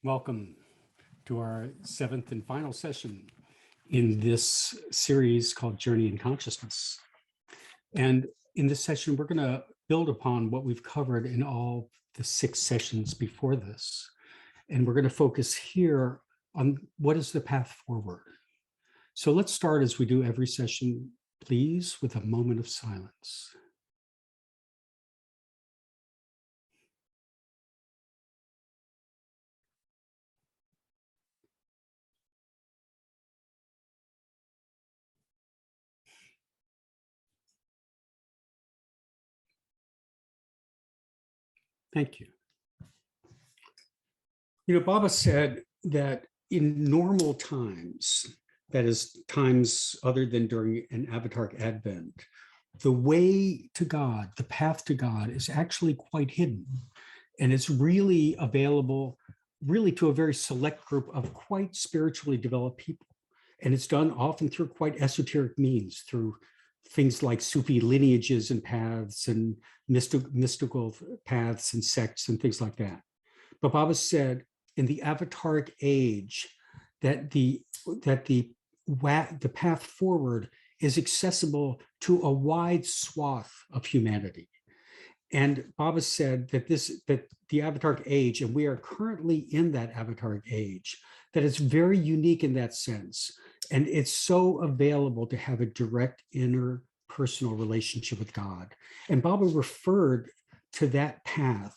Welcome to our seventh and final session in this series called Journey in Consciousness. And in this session, we're going to build upon what we've covered in all the 6 sessions before this. And we're going to focus here on what is the path forward. So let's start, as we do every session, please, with a moment of silence. Thank you. You know, Baba said that in normal times, that is times other than during an Avataric Advent, the way to God, the path to God is actually quite hidden. And it's really available really to a very select group of quite spiritually developed people. And it's done often through quite esoteric means, through things like Sufi lineages and paths and mystical paths and sects and things like that. But Baba said in the Avataric Age that the path forward is accessible to a wide swath of humanity. And Baba said that the Avataric Age, and we are currently in that Avataric Age, that it's very unique in that sense. And it's so available to have a direct inner personal relationship with God. And Baba referred to that path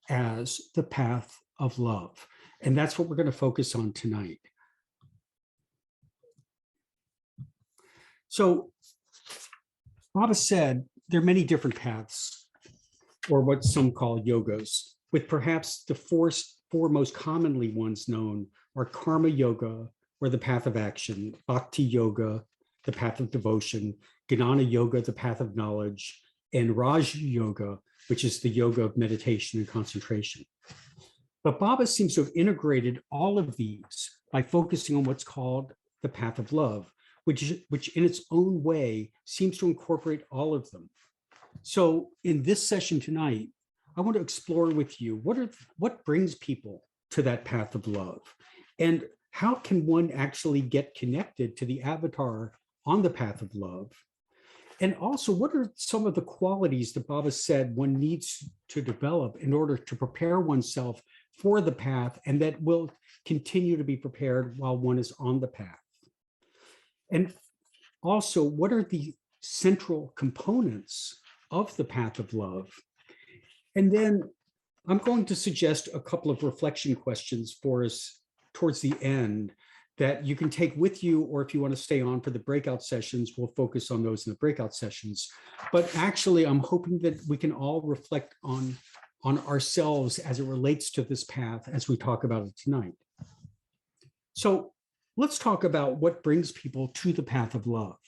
as the path of love. And that's what we're going to focus on tonight. So Baba said there are many different paths, or what some call yogas, with perhaps the four most commonly ones known are karma yoga, or the path of action, bhakti yoga, the path of devotion, gnana yoga, the path of knowledge, and Raj yoga, which is the yoga of meditation and concentration. But Baba seems to have integrated all of these by focusing on what's called the path of love, which in its own way seems to incorporate all of them. So in this session tonight, I want to explore with you what brings people to that path of love, and how can one actually get connected to the avatar on the path of love? And also, what are some of the qualities that Baba said one needs to develop in order to prepare oneself for the path, and that will continue to be prepared while one is on the path? And also, what are the central components of the path of love? And then I'm going to suggest a couple of reflection questions for us towards the end that you can take with you, or if you want to stay on for the breakout sessions, we'll focus on those in the breakout sessions. But actually, I'm hoping that we can all reflect on ourselves as it relates to this path as we talk about it tonight. So let's talk about what brings people to the path of love.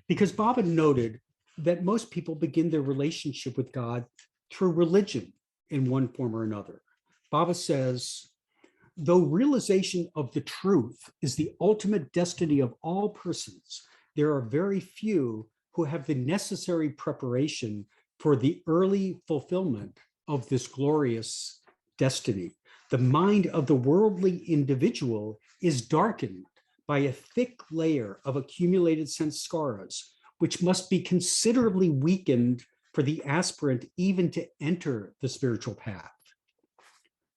Because Baba noted that most people begin their relationship with God through religion in one form or another. Baba says, though realization of the truth is the ultimate destiny of all persons, there are very few who have the necessary preparation for the early fulfillment of this glorious destiny. The mind of the worldly individual is darkened by a thick layer of accumulated sanskaras, which must be considerably weakened for the aspirant even to enter the spiritual path.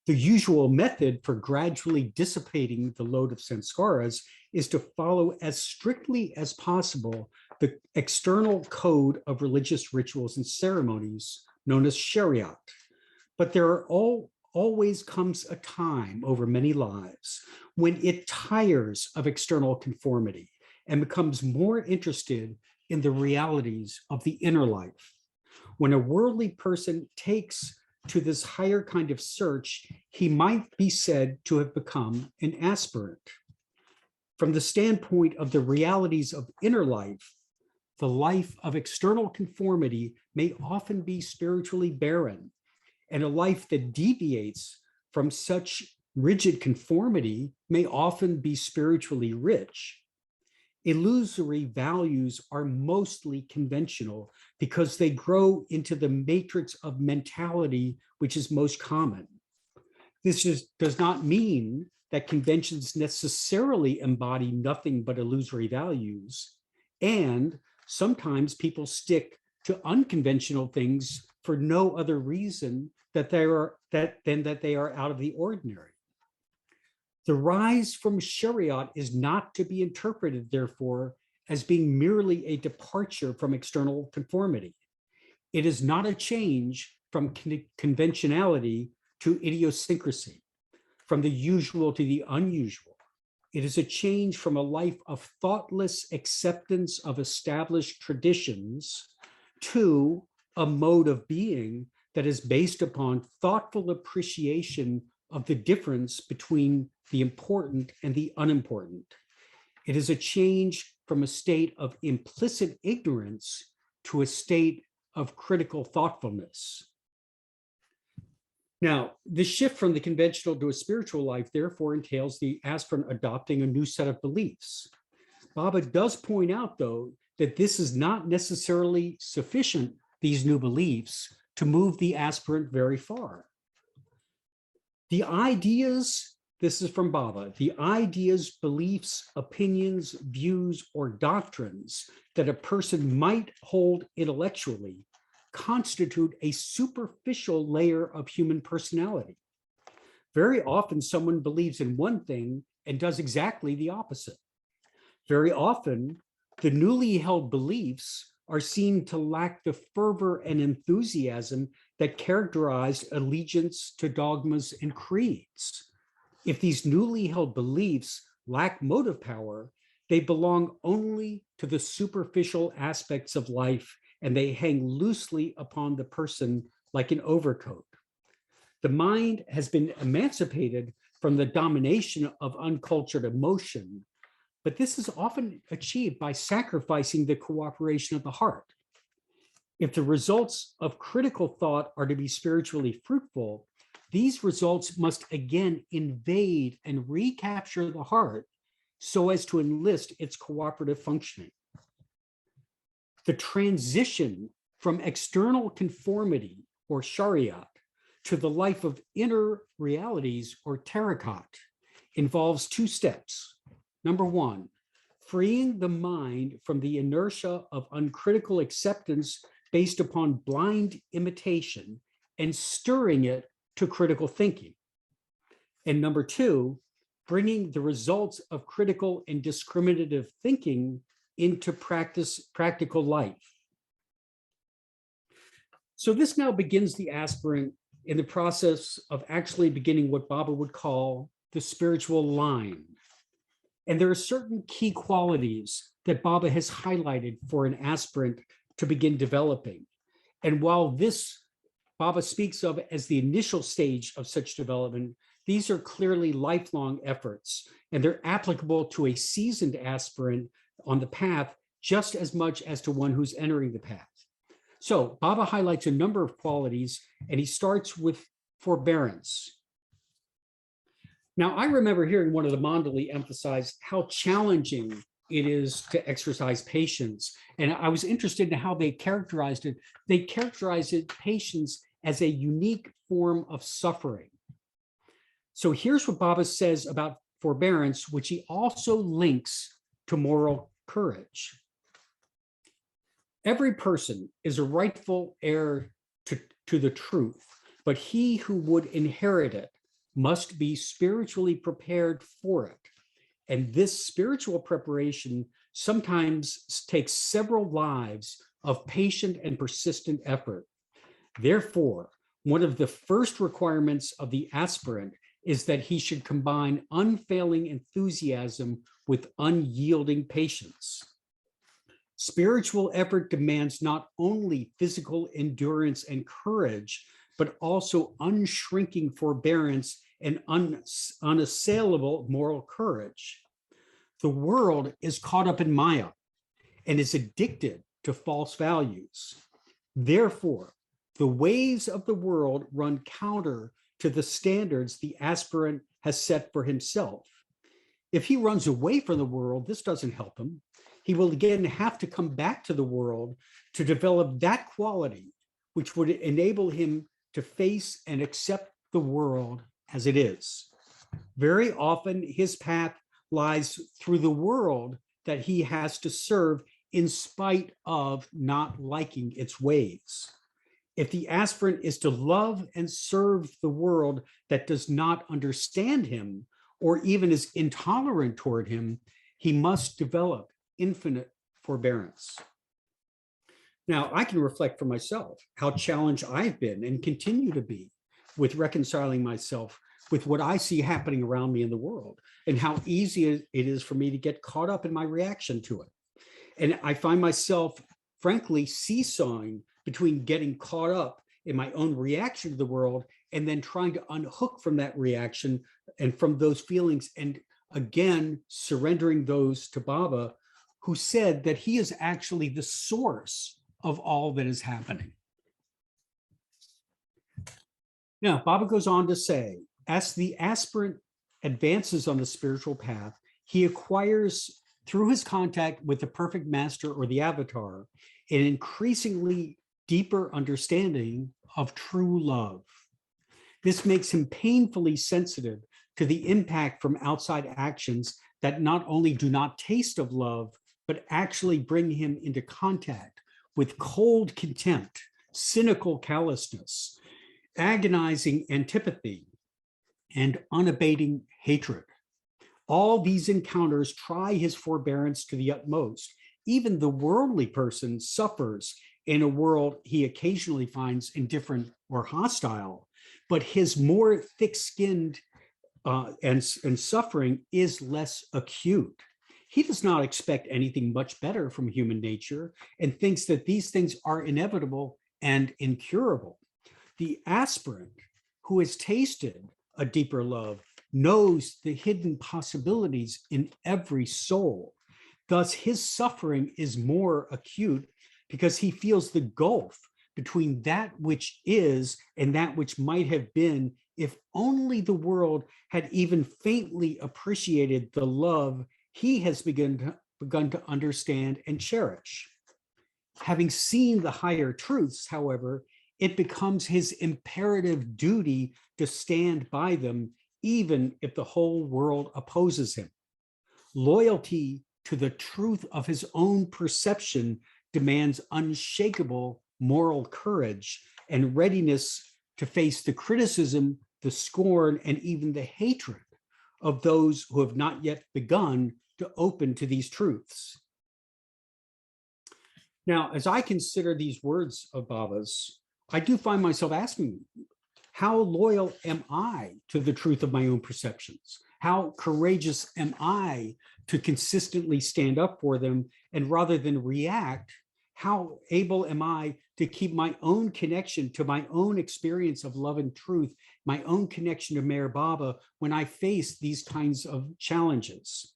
The usual method for gradually dissipating the load of sanskaras is to follow as strictly as possible the external code of religious rituals and ceremonies known as shariat. But there always comes a time over many lives when it tires of external conformity and becomes more interested in the realities of the inner life. When a worldly person takes to this higher kind of search, he might be said to have become an aspirant. From the standpoint of the realities of inner life, the life of external conformity may often be spiritually barren, and a life that deviates from such rigid conformity may often be spiritually rich. Illusory values are mostly conventional because they grow into the matrix of mentality, which is most common. Does not mean that conventions necessarily embody nothing but illusory values, and sometimes people stick to unconventional things for no other reason than that they are out of the ordinary. The rise from Shariat is not to be interpreted, therefore, as being merely a departure from external conformity. It is not a change from conventionality to idiosyncrasy, from the usual to the unusual. It is a change from a life of thoughtless acceptance of established traditions to a mode of being that is based upon thoughtful appreciation of the difference between the important and the unimportant. It is a change from a state of implicit ignorance to a state of critical thoughtfulness. Now, the shift from the conventional to a spiritual life therefore entails the aspirant adopting a new set of beliefs. Baba does point out, though, that this is not necessarily sufficient, these new beliefs, to move the aspirant very far. The ideas, this is from Baba, the ideas, beliefs, opinions, views, or doctrines that a person might hold intellectually constitute a superficial layer of human personality. Very often someone believes in one thing and does exactly the opposite. Very often, the newly held beliefs are seen to lack the fervor and enthusiasm that characterized allegiance to dogmas and creeds. If these newly held beliefs lack motive power, they belong only to the superficial aspects of life, and they hang loosely upon the person like an overcoat. The mind has been emancipated from the domination of uncultured emotion, but this is often achieved by sacrificing the cooperation of the heart. If the results of critical thought are to be spiritually fruitful, these results must again invade and recapture the heart so as to enlist its cooperative functioning. The transition from external conformity or shariat to the life of inner realities or tariqat involves two steps. Number one, freeing the mind from the inertia of uncritical acceptance based upon blind imitation and stirring it to critical thinking. And number two, bringing the results of critical and discriminative thinking into practical life. So this now begins the aspirant in the process of actually beginning what Baba would call the spiritual line. And there are certain key qualities that Baba has highlighted for an aspirant to begin developing. And while this Baba speaks of as the initial stage of such development, these are clearly lifelong efforts, and they're applicable to a seasoned aspirant on the path just as much as to one who's entering the path. So Baba highlights a number of qualities, and he starts with forbearance. Now, I remember hearing one of the Mandali emphasize how challenging it is to exercise patience, and I was interested in how they characterized it. They characterized it, patience, as a unique form of suffering. So here's what Baba says about forbearance, which he also links to moral courage. Every person is a rightful heir to the truth, but he who would inherit it must be spiritually prepared for it. And this spiritual preparation sometimes takes several lives of patient and persistent effort. Therefore, one of the first requirements of the aspirant is that he should combine unfailing enthusiasm with unyielding patience. Spiritual effort demands not only physical endurance and courage, but also unshrinking forbearance and unassailable moral courage. The world is caught up in Maya and is addicted to false values. Therefore, the ways of the world run counter to the standards the aspirant has set for himself. If he runs away from the world, this doesn't help him. He will again have to come back to the world to develop that quality which would enable him to face and accept the world as it is. Very often his path lies through the world that he has to serve in spite of not liking its ways. If the aspirant is to love and serve the world that does not understand him or even is intolerant toward him, he must develop infinite forbearance. Now, I can reflect for myself how challenged I've been and continue to be with reconciling myself with what I see happening around me in the world, and how easy it is for me to get caught up in my reaction to it. And I find myself, frankly, seesawing between getting caught up in my own reaction to the world and then trying to unhook from that reaction and from those feelings, and again, surrendering those to Baba, who said that he is actually the source of all that is happening. Now, Baba goes on to say, as the aspirant advances on the spiritual path, he acquires, through his contact with the perfect master or the avatar, an increasingly deeper understanding of true love. This makes him painfully sensitive to the impact from outside actions that not only do not taste of love, but actually bring him into contact with cold contempt, cynical callousness, agonizing antipathy, and unabating hatred. All these encounters try his forbearance to the utmost. Even the worldly person suffers in a world he occasionally finds indifferent or hostile, but his more thick-skinned and suffering is less acute. He does not expect anything much better from human nature and thinks that these things are inevitable and incurable. The aspirant who has tasted a deeper love knows the hidden possibilities in every soul. Thus, his suffering is more acute because he feels the gulf between that which is and that which might have been, if only the world had even faintly appreciated the love he has begun to understand and cherish. Having seen the higher truths, however, it becomes his imperative duty to stand by them, even if the whole world opposes him. Loyalty to the truth of his own perception demands unshakable moral courage and readiness to face the criticism, the scorn, and even the hatred of those who have not yet begun to open to these truths. Now, as I consider these words of Baba's, I do find myself asking, how loyal am I to the truth of my own perceptions? How courageous am I to consistently stand up for them? And rather than react, how able am I to keep my own connection to my own experience of love and truth, my own connection to Meher Baba when I face these kinds of challenges?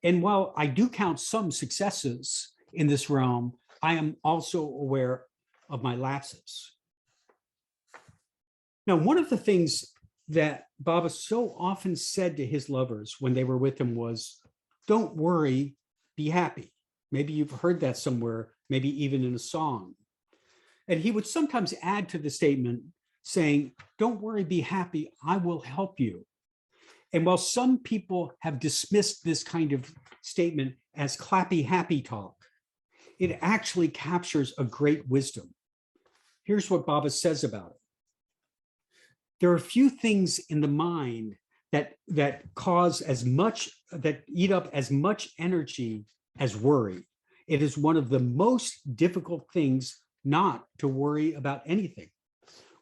And while I do count some successes in this realm, I am also aware of my lapses. Now, one of the things that Baba so often said to his lovers when they were with him was, don't worry, be happy. Maybe you've heard that somewhere, maybe even in a song. And he would sometimes add to the statement saying, don't worry, be happy, I will help you. And while some people have dismissed this kind of statement as clappy happy talk, it actually captures a great wisdom. Here's what Baba says about it. There are few things in the mind that eat up as much energy as worry. It is one of the most difficult things not to worry about anything.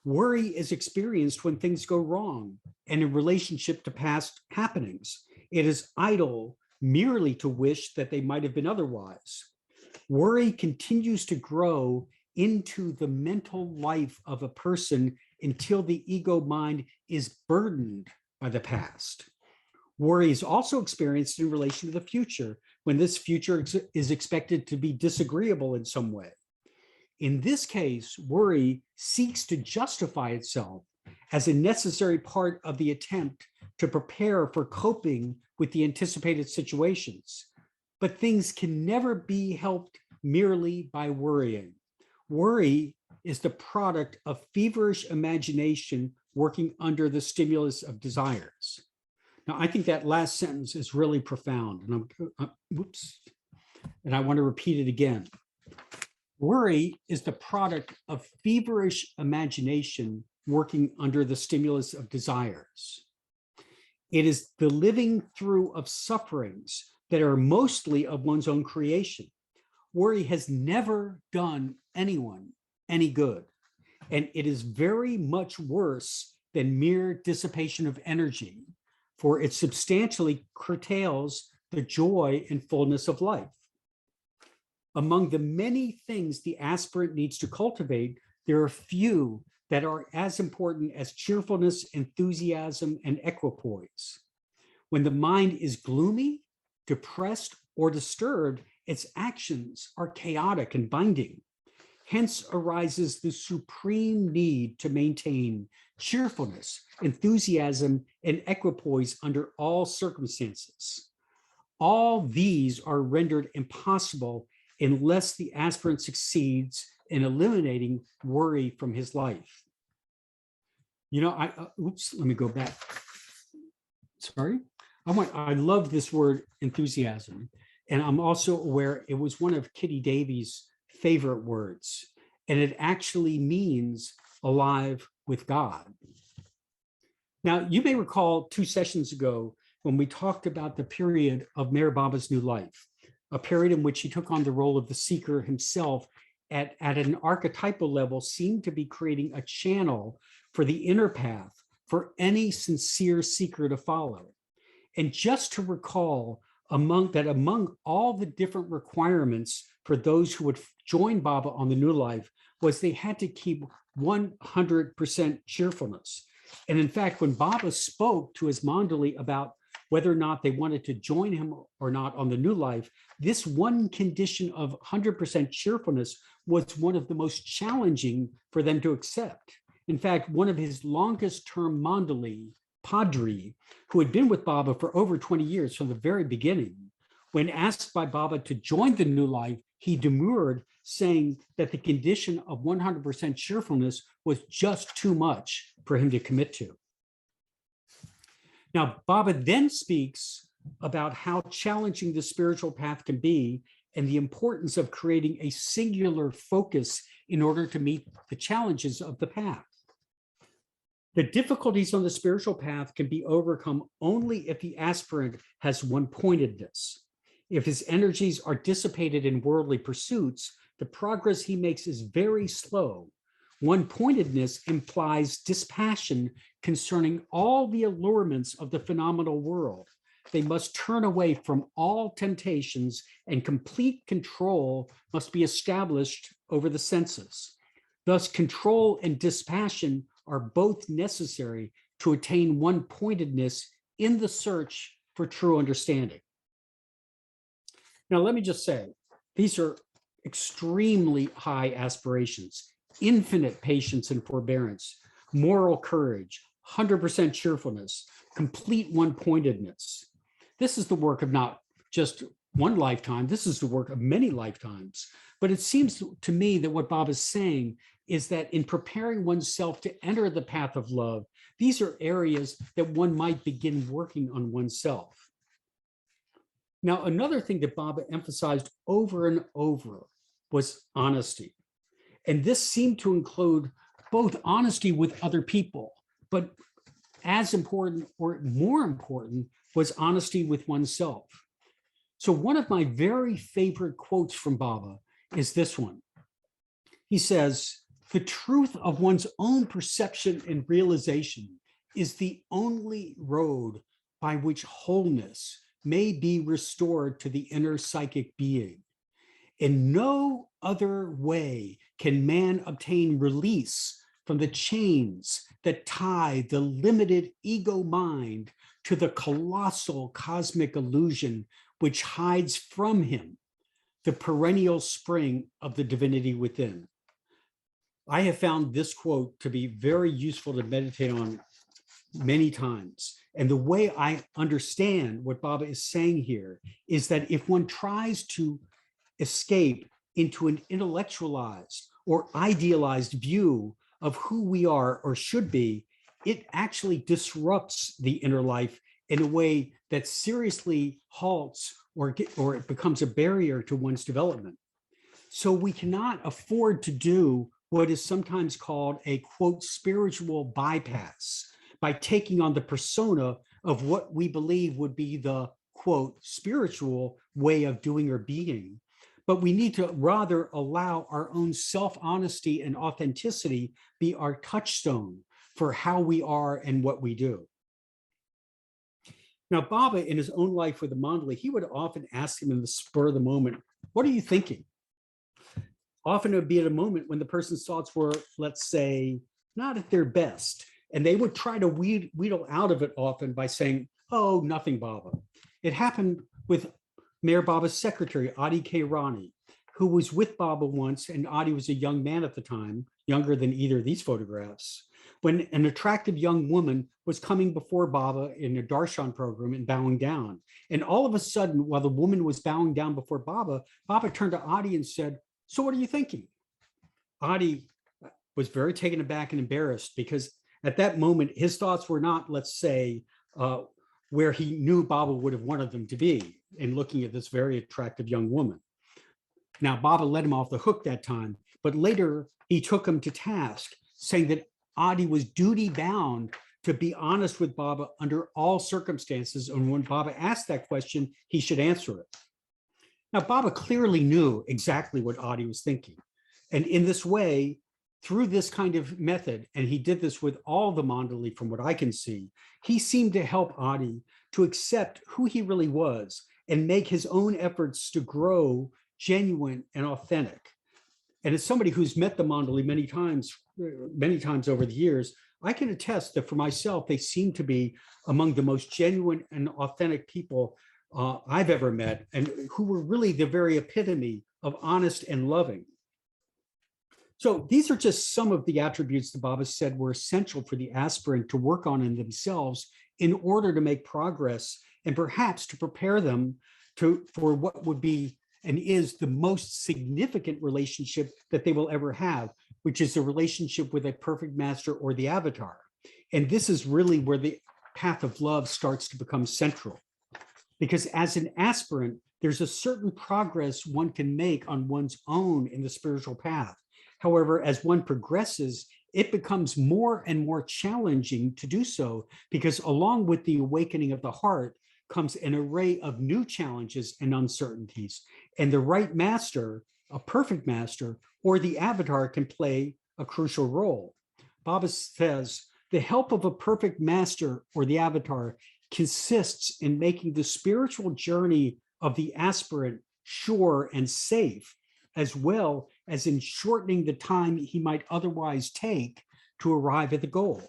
Worry is experienced when things go wrong and in relationship to past happenings. It is idle merely to wish that they might have been otherwise. Worry continues to grow into the mental life of a person until the ego mind is burdened by the past. Worry is also experienced in relation to the future, when this future is expected to be disagreeable in some way. In this case, worry seeks to justify itself as a necessary part of the attempt to prepare for coping with the anticipated situations. But things can never be helped merely by worrying. Worry is the product of feverish imagination working under the stimulus of desires. Now, I think that last sentence is really profound, and and I want to repeat it again. Worry is the product of feverish imagination working under the stimulus of desires. It is the living through of sufferings that are mostly of one's own creation. Worry has never done anyone any good, and it is very much worse than mere dissipation of energy, for it substantially curtails the joy and fullness of life. Among the many things the aspirant needs to cultivate, there are few that are as important as cheerfulness, enthusiasm, and equipoise. When the mind is gloomy, depressed, or disturbed, its actions are chaotic and binding. Hence arises the supreme need to maintain cheerfulness, enthusiasm, and equipoise under all circumstances. All these are rendered impossible unless the aspirant succeeds in eliminating worry from his life. You know, let me go back. Sorry. I love this word enthusiasm. And I'm also aware it was one of Kitty Davies' favorite words. And it actually means alive with God. Now, you may recall 2 sessions ago when we talked about the period of Meher Baba's new life, a period in which he took on the role of the seeker himself at an archetypal level, seemed to be creating a channel for the inner path for any sincere seeker to follow. And just to recall among all the different requirements for those who would join Baba on the new life was they had to keep 100% cheerfulness. And in fact, when Baba spoke to his Mandali about whether or not they wanted to join him or not on the new life, this one condition of 100% cheerfulness was one of the most challenging for them to accept. In fact, one of his longest term Mandali, Padri, who had been with Baba for over 20 years from the very beginning, when asked by Baba to join the new life, he demurred, saying that the condition of 100% cheerfulness was just too much for him to commit to. Now, Baba then speaks about how challenging the spiritual path can be and the importance of creating a singular focus in order to meet the challenges of the path. The difficulties on the spiritual path can be overcome only if the aspirant has one-pointedness. If his energies are dissipated in worldly pursuits, the progress he makes is very slow. One-pointedness implies dispassion concerning all the allurements of the phenomenal world. They must turn away from all temptations, and complete control must be established over the senses. Thus, control and dispassion are both necessary to attain one-pointedness in the search for true understanding. Now, let me just say, these are extremely high aspirations, infinite patience and forbearance, moral courage, 100% cheerfulness, complete one-pointedness. This is the work of not just one lifetime, this is the work of many lifetimes. But it seems to me that what Bob is saying is that in preparing oneself to enter the path of love, these are areas that one might begin working on oneself. Now, another thing that Baba emphasized over and over was honesty. And this seemed to include both honesty with other people, but as important or more important was honesty with oneself. So one of my very favorite quotes from Baba is this one. He says, "The truth of one's own perception and realization is the only road by which wholeness may be restored to the inner psychic being. In no other way can man obtain release from the chains that tie the limited ego mind to the colossal cosmic illusion which hides from him the perennial spring of the divinity within." I have found this quote to be very useful to meditate on many times. And the way I understand what Baba is saying here is that if one tries to escape into an intellectualized or idealized view of who we are or should be, it actually disrupts the inner life in a way that seriously halts or it becomes a barrier to one's development. So we cannot afford to do what is sometimes called a quote spiritual bypass by taking on the persona of what we believe would be the quote spiritual way of doing or being. But we need to rather allow our own self-honesty and authenticity be our touchstone for how we are and what we do. Now, Baba, in his own life with the Mandali, he would often ask him in the spur of the moment, "What are you thinking?" Often it would be at a moment when the person's thoughts were, let's say, not at their best. And they would try to wheedle out of it often by saying, "Oh, nothing, Baba." It happened with Mayor Baba's secretary, Adi K. Rani, who was with Baba once, and Adi was a young man at the time, younger than either of these photographs, when an attractive young woman was coming before Baba in a darshan program and bowing down. And all of a sudden, while the woman was bowing down before Baba, Baba turned to Adi and said, "So what are you thinking?" Adi was very taken aback and embarrassed because at that moment, his thoughts were not, let's say, where he knew Baba would have wanted them to be in looking at this very attractive young woman. Now, Baba let him off the hook that time, but later he took him to task, saying that Adi was duty bound to be honest with Baba under all circumstances. And when Baba asked that question, he should answer it. Now, Baba clearly knew exactly what Adi was thinking. And in this way, through this kind of method, and he did this with all the Mandali from what I can see, he seemed to help Adi to accept who he really was and make his own efforts to grow genuine and authentic. And as somebody who's met the Mandali many times over the years, I can attest that for myself, they seem to be among the most genuine and authentic people I've ever met, and who were really the very epitome of honest and loving. So these are just some of the attributes that Baba said were essential for the aspirant to work on in themselves in order to make progress and perhaps to prepare them for what would be and is the most significant relationship that they will ever have, which is a relationship with a perfect master or the avatar. And this is really where the path of love starts to become central. Because as an aspirant, there's a certain progress one can make on one's own in the spiritual path. However, as one progresses, it becomes more and more challenging to do so, because along with the awakening of the heart comes an array of new challenges and uncertainties. And the right master, a perfect master, or the avatar can play a crucial role. Baba says, the help of a perfect master or the avatar consists in making the spiritual journey of the aspirant sure and safe, as well as in shortening the time he might otherwise take to arrive at the goal.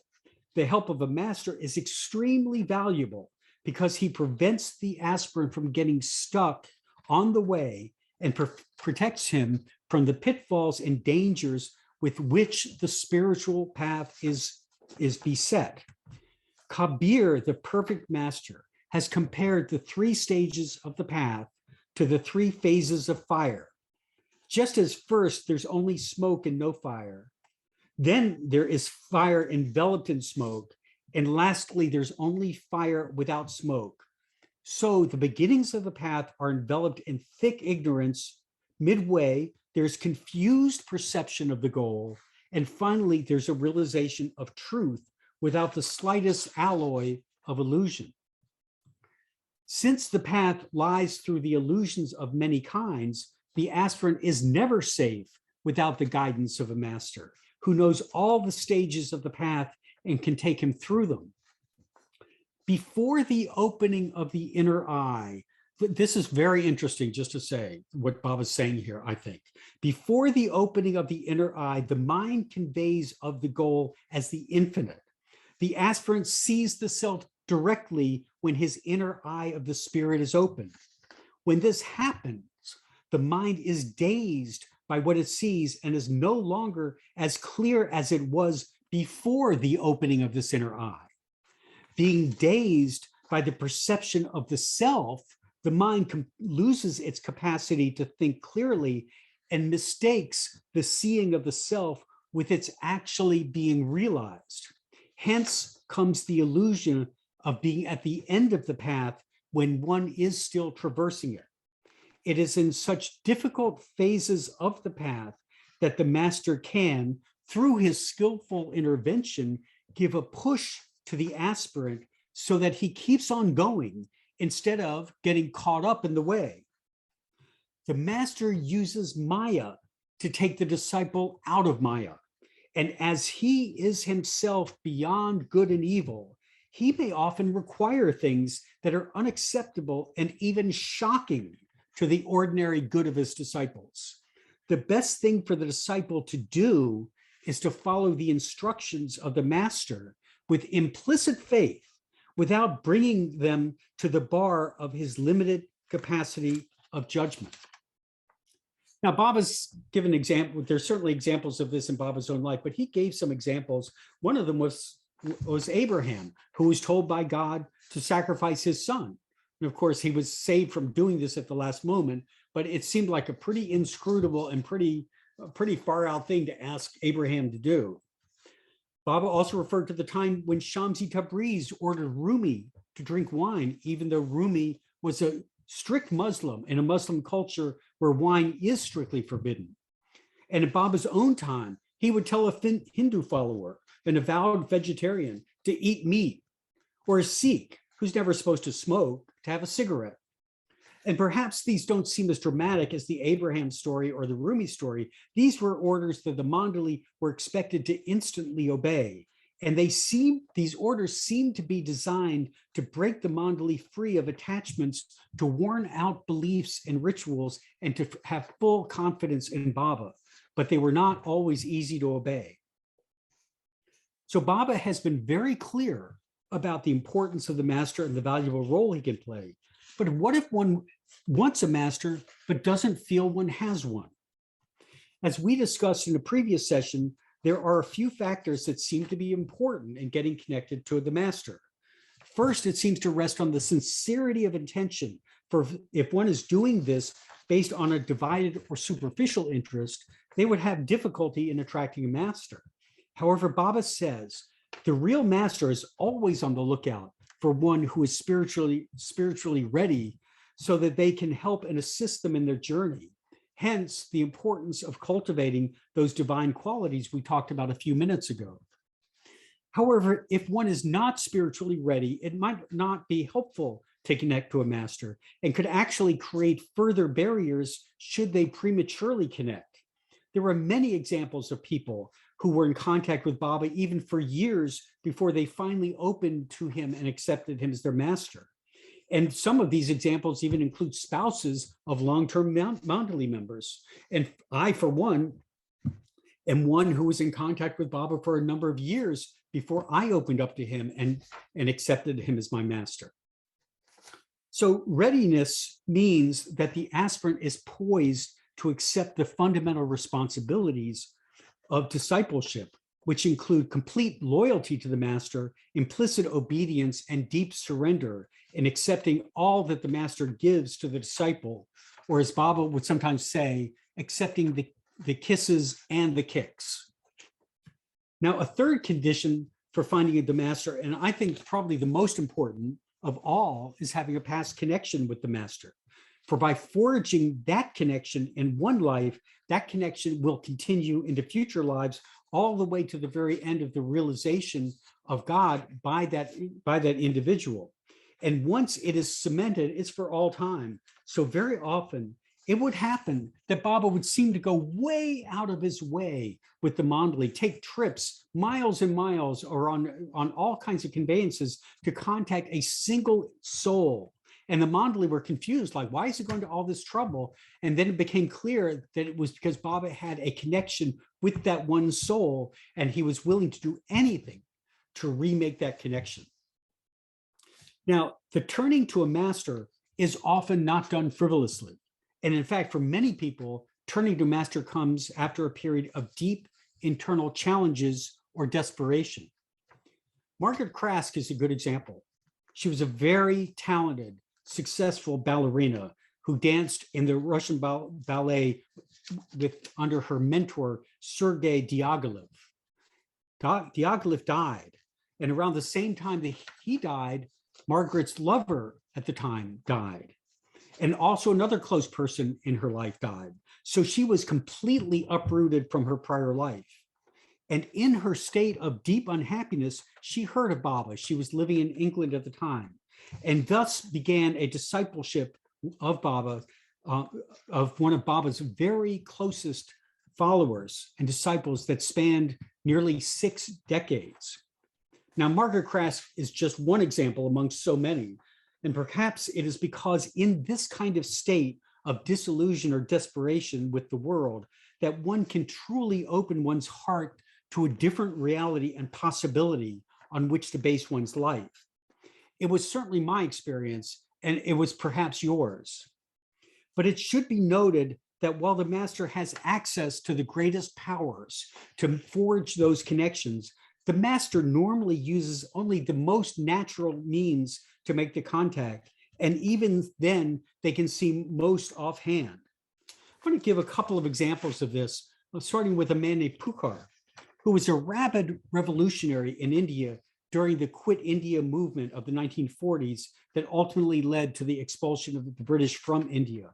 The help of a master is extremely valuable because he prevents the aspirant from getting stuck on the way and protects him from the pitfalls and dangers with which the spiritual path is beset. Kabir, the perfect master, has compared the three stages of the path to the three phases of fire. Just as first there's only smoke and no fire, then there is fire enveloped in smoke, and lastly there's only fire without smoke. So the beginnings of the path are enveloped in thick ignorance, midway there's confused perception of the goal, and finally there's a realization of truth without the slightest alloy of illusion. Since the path lies through the illusions of many kinds, the aspirant is never safe without the guidance of a master who knows all the stages of the path and can take him through them. Before the opening of the inner eye, this is very interesting just to say what Baba's saying here, I think. Before the opening of the inner eye, the mind conveys of the goal as the infinite. The aspirant sees the self directly when his inner eye of the spirit is open. When this happens, the mind is dazed by what it sees and is no longer as clear as it was before the opening of this inner eye. Being dazed by the perception of the self, the mind loses its capacity to think clearly and mistakes the seeing of the self with its actually being realized. Hence comes the illusion of being at the end of the path when one is still traversing it. It is in such difficult phases of the path that the master can, through his skillful intervention, give a push to the aspirant so that he keeps on going instead of getting caught up in the way. The master uses Maya to take the disciple out of Maya. And as he is himself beyond good and evil, he may often require things that are unacceptable and even shocking to the ordinary good of his disciples. The best thing for the disciple to do is to follow the instructions of the master with implicit faith without bringing them to the bar of his limited capacity of judgment. Now, Baba's given example. There's certainly examples of this in Baba's own life, but he gave some examples. One of them was Abraham, who was told by God to sacrifice his son. And of course, he was saved from doing this at the last moment, but it seemed like a pretty inscrutable and pretty far out thing to ask Abraham to do. Baba also referred to the time when Shamsi Tabriz ordered Rumi to drink wine, even though Rumi was a strict Muslim in a Muslim culture where wine is strictly forbidden. And in Baba's own time, he would tell a Hindu follower, an avowed vegetarian, to eat meat, or a Sikh who's never supposed to smoke to have a cigarette. And perhaps these don't seem as dramatic as the Abraham story or the Rumi story. These were orders that the Mandali were expected to instantly obey. And these orders seem to be designed to break the Mandali free of attachments to worn out beliefs and rituals and to have full confidence in Baba, but they were not always easy to obey. So Baba has been very clear about the importance of the master and the valuable role he can play. But what if one wants a master but doesn't feel one has one? As we discussed in a previous session, there are a few factors that seem to be important in getting connected to the master. First, it seems to rest on the sincerity of intention. For if one is doing this based on a divided or superficial interest, they would have difficulty in attracting a master. However, Baba says the real master is always on the lookout for one who is spiritually ready so that they can help and assist them in their journey. Hence, the importance of cultivating those divine qualities we talked about a few minutes ago. However, if one is not spiritually ready, it might not be helpful to connect to a master and could actually create further barriers should they prematurely connect. There are many examples of people who were in contact with Baba even for years before they finally opened to him and accepted him as their master. And some of these examples even include spouses of long-term Mandali members. And I, for one, am one who was in contact with Baba for a number of years before I opened up to him and accepted him as my master. So readiness means that the aspirant is poised to accept the fundamental responsibilities of discipleship, which include complete loyalty to the master, implicit obedience, and deep surrender in accepting all that the master gives to the disciple, or as Baba would sometimes say, accepting the kisses and the kicks. Now, a third condition for finding the master, and I think probably the most important of all, is having a past connection with the master. For by forging that connection in one life, that connection will continue into future lives all the way to the very end of the realization of God by that individual. And once it is cemented, it's for all time. So very often it would happen that Baba would seem to go way out of his way with the Mandali, take trips miles and miles or on all kinds of conveyances to contact a single soul. And the Mandali were confused, like, why is it going to all this trouble? And then it became clear that it was because Baba had a connection with that one soul, and he was willing to do anything to remake that connection. Now, the turning to a master is often not done frivolously. And in fact, for many people, turning to a master comes after a period of deep internal challenges or desperation. Margaret Krask is a good example. She was a very talented, successful ballerina who danced in the Russian ballet under her mentor, Sergei Diaghilev. Diaghilev died, And around the same time that he died, Margaret's lover at the time died. And also another close person in her life died. So she was completely uprooted from her prior life. And in her state of deep unhappiness, she heard of Baba. She was living in England at the time, and thus began a discipleship of Baba, of one of Baba's very closest followers and disciples that spanned nearly 6 decades. Now, Margaret Crask is just one example among so many, and perhaps it is because in this kind of state of disillusion or desperation with the world that one can truly open one's heart to a different reality and possibility on which to base one's life. It was certainly my experience, and it was perhaps yours. But it should be noted that while the master has access to the greatest powers to forge those connections, the master normally uses only the most natural means to make the contact, and even then they can seem most offhand. I'm going to give a couple of examples of this, starting with a man named Pukhar, who was a rabid revolutionary in India during the Quit India movement of the 1940s that ultimately led to the expulsion of the British from India.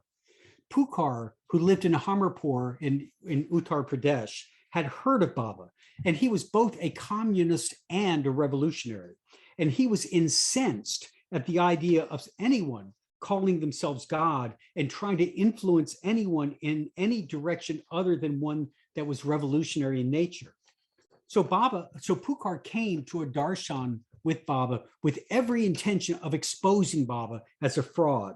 Pukhar, who lived in Hamirpur in Uttar Pradesh, had heard of Baba, and he was both a communist and a revolutionary. And he was incensed at the idea of anyone calling themselves God and trying to influence anyone in any direction other than one that was revolutionary in nature. So Pukhar came to a darshan with Baba with every intention of exposing Baba as a fraud.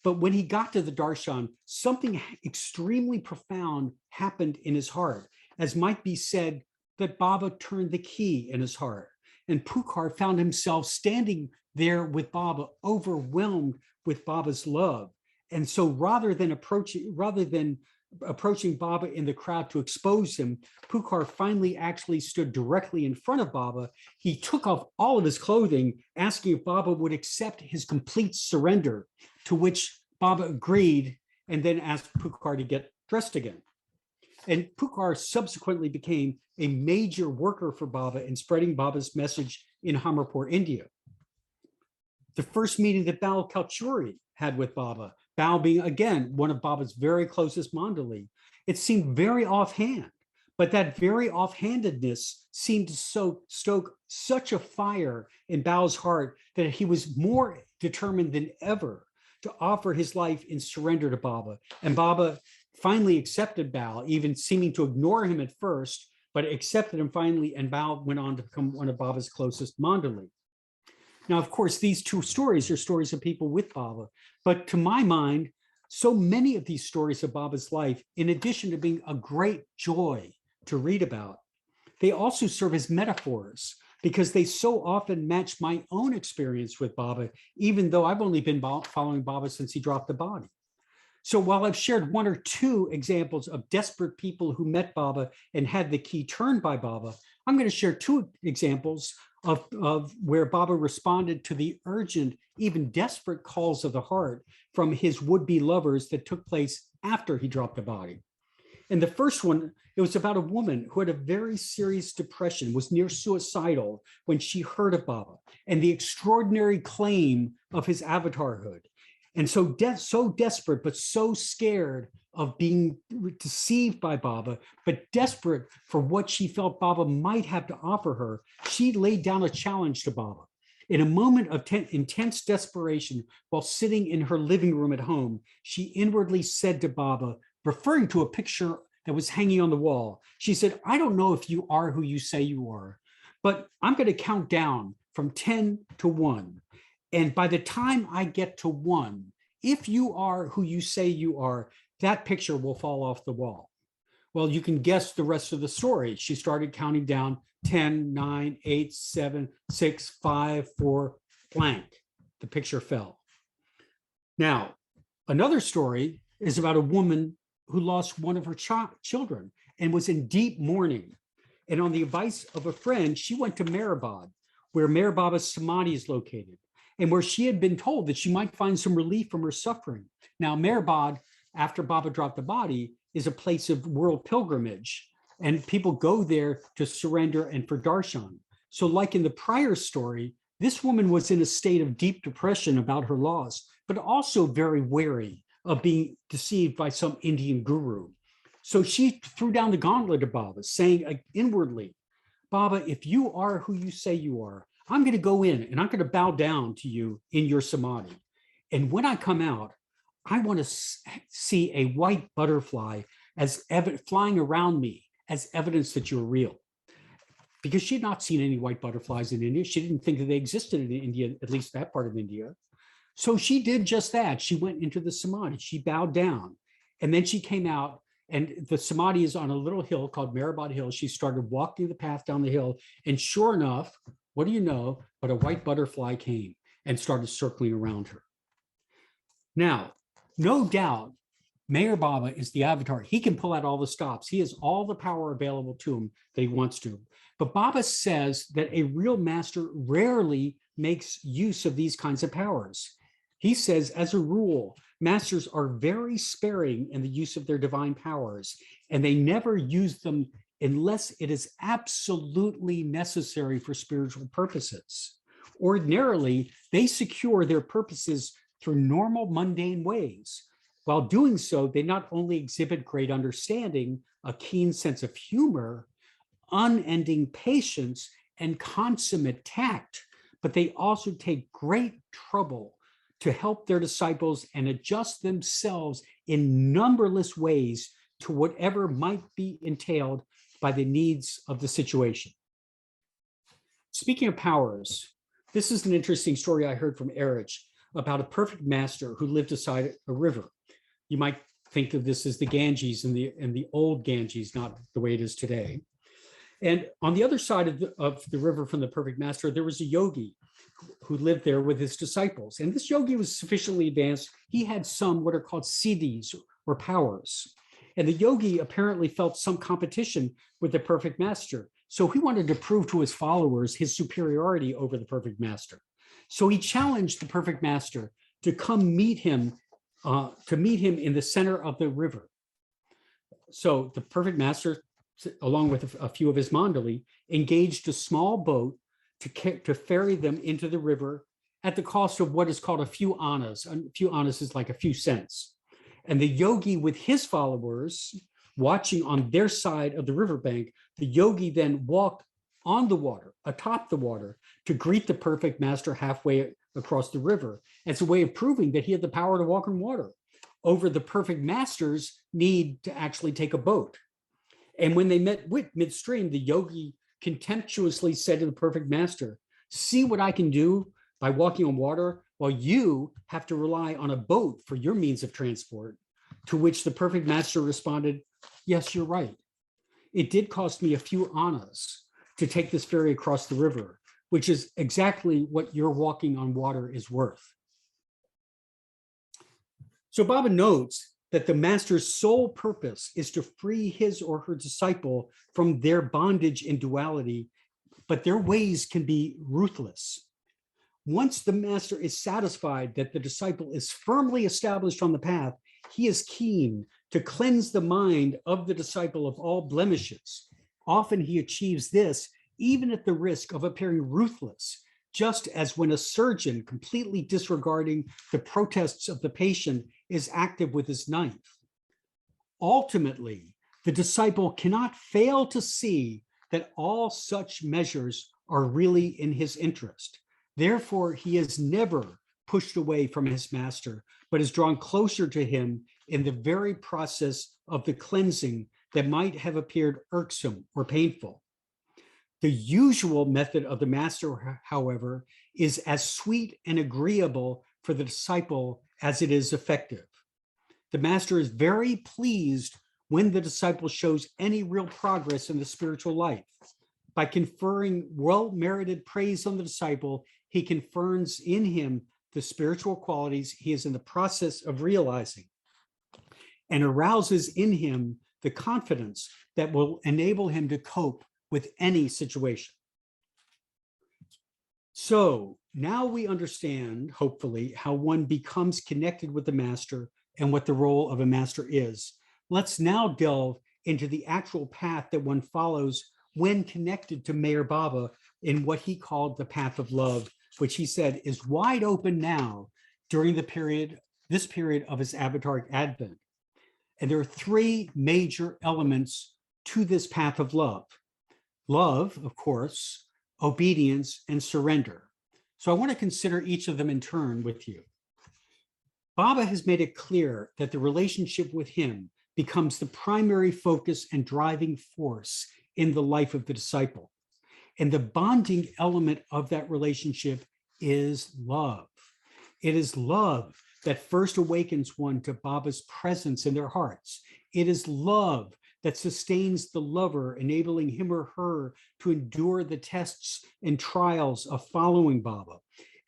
But when he got to the darshan, something extremely profound happened in his heart, as might be said that Baba turned the key in his heart. And Pukhar found himself standing there with Baba, overwhelmed with Baba's love. And so rather than approaching Baba in the crowd to expose him, Pukhar finally actually stood directly in front of Baba. He took off all of his clothing, asking if Baba would accept his complete surrender, to which Baba agreed, and then asked Pukhar to get dressed again. And Pukhar subsequently became a major worker for Baba in spreading Baba's message in Hamirpur, India. The first meeting that Bal Kalchuri had with Baba, Bal being, again, one of Baba's very closest mandali, it seemed very offhand, but that very offhandedness seemed to stoke such a fire in Bal's heart that he was more determined than ever to offer his life in surrender to Baba. And Baba finally accepted Bal, even seeming to ignore him at first, but accepted him finally, and Bal went on to become one of Baba's closest mandali. Now, of course, these two stories are stories of people with Baba, but to my mind, so many of these stories of Baba's life, in addition to being a great joy to read about, they also serve as metaphors because they so often match my own experience with Baba, even though I've only been following Baba since he dropped the body. So while I've shared one or two examples of desperate people who met Baba and had the key turned by Baba, I'm going to share two examples of where Baba responded to the urgent, even desperate calls of the heart from his would-be lovers that took place after he dropped the body. And the first one, it was about a woman who had a very serious depression, was near suicidal when she heard of Baba and the extraordinary claim of his avatarhood. And so desperate, but so scared of being deceived by Baba, but desperate for what she felt Baba might have to offer her, she laid down a challenge to Baba. In a moment of intense desperation, while sitting in her living room at home, she inwardly said to Baba, referring to a picture that was hanging on the wall, she said, I don't know if you are who you say you are, but I'm going to count down from 10 to 1. And by the time I get to 1, if you are who you say you are, that picture will fall off the wall. Well, you can guess the rest of the story. She started counting down 10, 9, 8, 7, 6, 5, 4, blank. The picture fell. Now, another story is about a woman who lost one of her children and was in deep mourning. And on the advice of a friend, she went to Mehrabad, where Meher Baba's Samadhi is located, and where she had been told that she might find some relief from her suffering. Now, Mehrabad, after Baba dropped the body, is a place of world pilgrimage, and people go there to surrender and for darshan. So like in the prior story, this woman was in a state of deep depression about her loss, but also very wary of being deceived by some Indian guru. So she threw down the gauntlet to Baba, saying inwardly, Baba, if you are who you say you are, I'm going to go in and I'm going to bow down to you in your samadhi. And when I come out, I want to see a white butterfly as flying around me as evidence that you're real. Because she had not seen any white butterflies in India. She didn't think that they existed in India, at least that part of India. So she did just that. She went into the samadhi. She bowed down. And then she came out, and the samadhi is on a little hill called Marabad Hill. She started walking the path down the hill. And sure enough, what do you know? But a white butterfly came and started circling around her. Now, no doubt, Meher Baba is the avatar. He can pull out all the stops. He has all the power available to him that he wants to. But Baba says that a real master rarely makes use of these kinds of powers. He says, as a rule, masters are very sparing in the use of their divine powers, and they never use them unless it is absolutely necessary for spiritual purposes. Ordinarily, they secure their purposes through normal, mundane ways. While doing so, they not only exhibit great understanding, a keen sense of humor, unending patience, and consummate tact, but they also take great trouble to help their disciples and adjust themselves in numberless ways to whatever might be entailed by the needs of the situation. Speaking of powers, this is an interesting story I heard from Erich about a perfect master who lived beside a river. You might think of this as the Ganges and the old Ganges, not the way it is today. And on the other side of the river from the perfect master, there was a yogi who lived there with his disciples. And this yogi was sufficiently advanced. He had some what are called siddhis or powers. And the yogi apparently felt some competition with the perfect master. So he wanted to prove to his followers his superiority over the perfect master. So he challenged the perfect master to come meet him in the center of the river. So the perfect master, along with a few of his mandali, engaged a small boat to ferry them into the river at the cost of what is called a few annas. A few annas is like a few cents. And the yogi with his followers watching on their side of the riverbank, the yogi then walked on the water, atop the water, to greet the perfect master halfway across the river as a way of proving that he had the power to walk on water over the perfect master's need to actually take a boat. And when they met midstream, the yogi contemptuously said to the perfect master, "See what I can do by walking on water while you have to rely on a boat for your means of transport." To which the perfect master responded, "Yes, you're right. It did cost me a few annas to take this ferry across the river, which is exactly what your walking on water is worth." So Baba notes that the master's sole purpose is to free his or her disciple from their bondage in duality, but their ways can be ruthless. Once the master is satisfied that the disciple is firmly established on the path, he is keen to cleanse the mind of the disciple of all blemishes. Often he achieves this even at the risk of appearing ruthless, just as when a surgeon, completely disregarding the protests of the patient, is active with his knife. Ultimately, the disciple cannot fail to see that all such measures are really in his interest. Therefore, he is never pushed away from his master, but is drawn closer to him in the very process of the cleansing that might have appeared irksome or painful. The usual method of the master, however, is as sweet and agreeable for the disciple as it is effective. The master is very pleased when the disciple shows any real progress in the spiritual life. By conferring well-merited praise on the disciple, he confirms in him the spiritual qualities he is in the process of realizing and arouses in him the confidence that will enable him to cope with any situation. So now we understand, hopefully, how one becomes connected with the master and what the role of a master is. Let's now delve into the actual path that one follows when connected to Meher Baba in what he called the path of love, which he said is wide open now during this period of his Avataric advent. And there are three major elements to this path of love. Love, of course, obedience, and surrender. So I want to consider each of them in turn with you. Baba has made it clear that the relationship with him becomes the primary focus and driving force in the life of the disciple. And the bonding element of that relationship is love. It is love that first awakens one to Baba's presence in their hearts. It is love that sustains the lover, enabling him or her to endure the tests and trials of following Baba.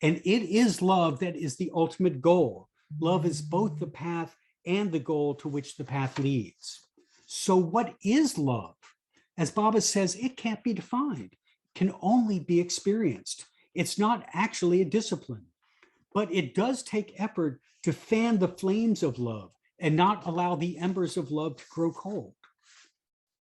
And it is love that is the ultimate goal. Love is both the path and the goal to which the path leads. So what is love? As Baba says, it can't be defined, can only be experienced. It's not actually a discipline, but it does take effort to fan the flames of love and not allow the embers of love to grow cold.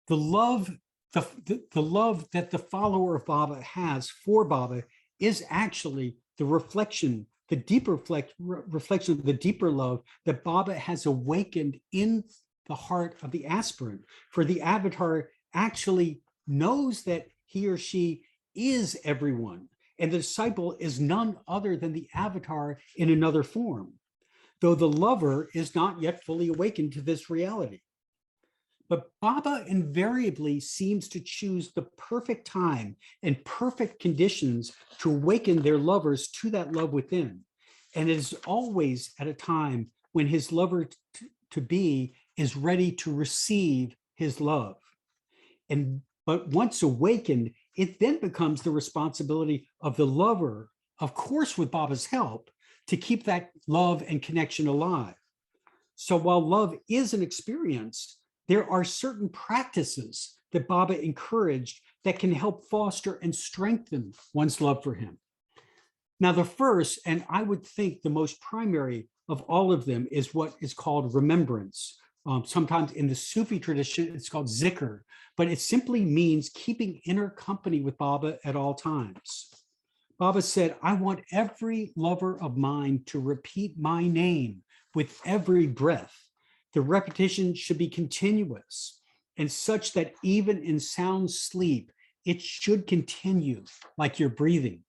The love that the follower of Baba has for Baba is actually the reflection, the deeper reflection of the deeper love that Baba has awakened in the heart of the aspirant. For the avatar actually knows that he or she is everyone, and the disciple is none other than the avatar in another form, though the lover is not yet fully awakened to this reality. But Baba invariably seems to choose the perfect time and perfect conditions to awaken their lovers to that love within. And it is always at a time when his lover to be is ready to receive his love. But once awakened, it then becomes the responsibility of the lover, of course with Baba's help, to keep that love and connection alive. So while love is an experience, there are certain practices that Baba encouraged that can help foster and strengthen one's love for him. Now, the first, and I would think the most primary of all of them, is what is called remembrance. Sometimes in the Sufi tradition, it's called zikr, but it simply means keeping inner company with Baba at all times. Baba said, I want every lover of mine to repeat my name with every breath. The repetition should be continuous and such that even in sound sleep, it should continue like you're breathing.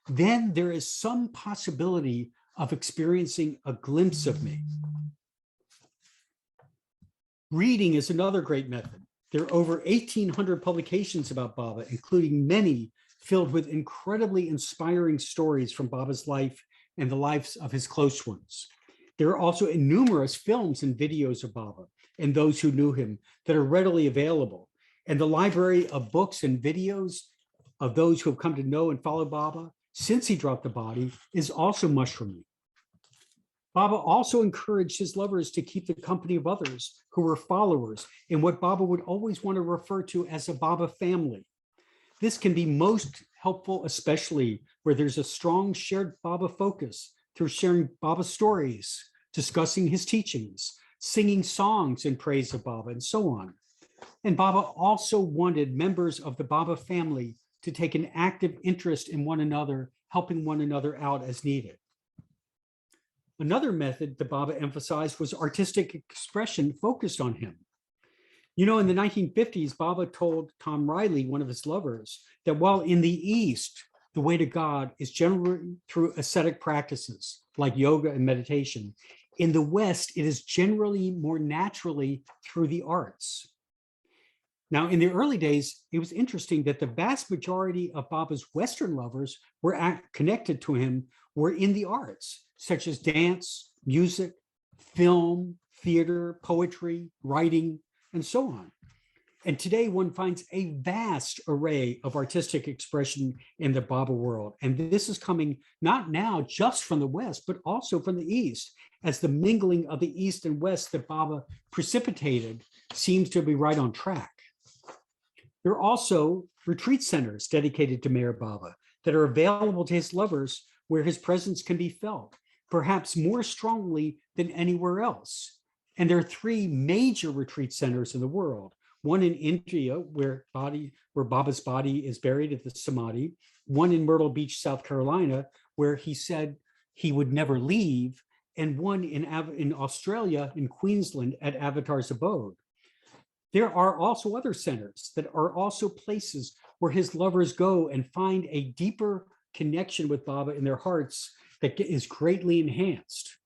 Then there is some possibility of experiencing a glimpse of me. Reading is another great method. There are over 1,800 publications about Baba, including many filled with incredibly inspiring stories from Baba's life and the lives of his close ones. There are also numerous films and videos of Baba and those who knew him that are readily available. And the library of books and videos of those who have come to know and follow Baba since he dropped the body is also mushrooming. Baba also encouraged his lovers to keep the company of others who were followers in what Baba would always want to refer to as a Baba family. This can be most helpful, especially where there's a strong shared Baba focus through sharing Baba stories, discussing his teachings, singing songs in praise of Baba, and so on. And Baba also wanted members of the Baba family to take an active interest in one another, helping one another out as needed. Another method that Baba emphasized was artistic expression focused on him. You know, in the 1950s, Baba told Tom Riley, one of his lovers, that while in the East, the way to God is generally through ascetic practices like yoga and meditation, in the West, it is generally more naturally through the arts. Now, in the early days, it was interesting that the vast majority of Baba's Western lovers were connected to him were in the arts, such as dance, music, film, theater, poetry, writing, and so on. And today one finds a vast array of artistic expression in the Baba world. And this is coming not now just from the West, but also from the East, as the mingling of the East and West that Baba precipitated seems to be right on track. There are also retreat centers dedicated to Meher Baba that are available to his lovers where his presence can be felt, perhaps more strongly than anywhere else. And there are 3 major retreat centers in the world. one in India where Baba's body is buried at the Samadhi, one in Myrtle Beach, South Carolina, where he said he would never leave, and one in Australia, in Queensland, at Avatar's abode. There are also other centers that are also places where his lovers go and find a deeper connection with Baba in their hearts that is greatly enhanced.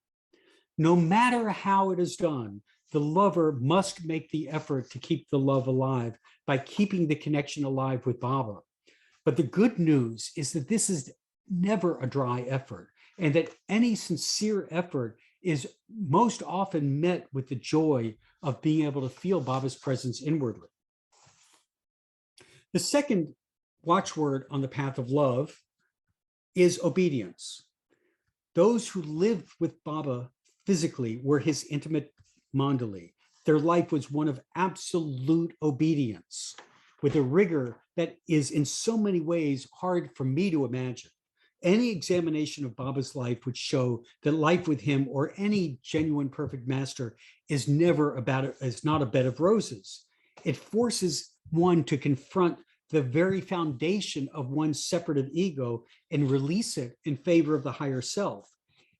No matter how it is done, the lover must make the effort to keep the love alive by keeping the connection alive with Baba. But the good news is that this is never a dry effort, and that any sincere effort is most often met with the joy of being able to feel Baba's presence inwardly. The second watchword on the path of love is obedience. Those who lived with Baba physically were his intimate mandali. Their life was one of absolute obedience, with a rigor that is in so many ways hard for me to imagine. Any examination of Baba's life would show that life with him or any genuine perfect master is not a bed of roses. It forces one to confront the very foundation of one's separative ego and release it in favor of the higher self.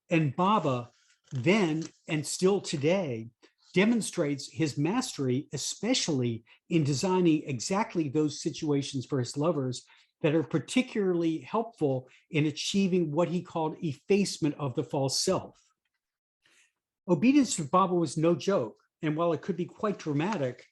And Baba then and still today demonstrates his mastery, especially in designing exactly those situations for his lovers that are particularly helpful in achieving what he called effacement of the false self. Obedience to Baba was no joke, and while it could be quite dramatic,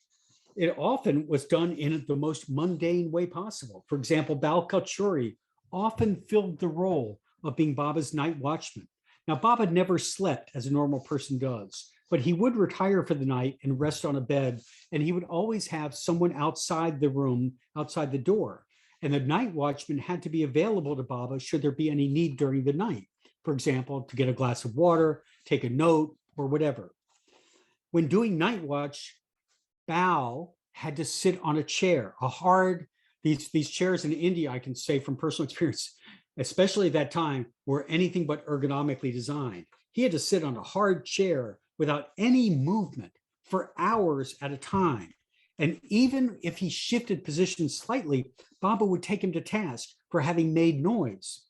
it often was done in the most mundane way possible. For example, Bal Kachuri often filled the role of being Baba's night watchman. Now, Baba never slept as a normal person does, but he would retire for the night and rest on a bed, and he would always have someone outside the room, outside the door. And the night watchman had to be available to Baba should there be any need during the night. For example, to get a glass of water, take a note, or whatever. When doing night watch, Bal had to sit on a chair, these chairs in India, I can say from personal experience, especially at that time, were anything but ergonomically designed. He had to sit on a hard chair without any movement for hours at a time. And even if he shifted position slightly, Baba would take him to task for having made noise.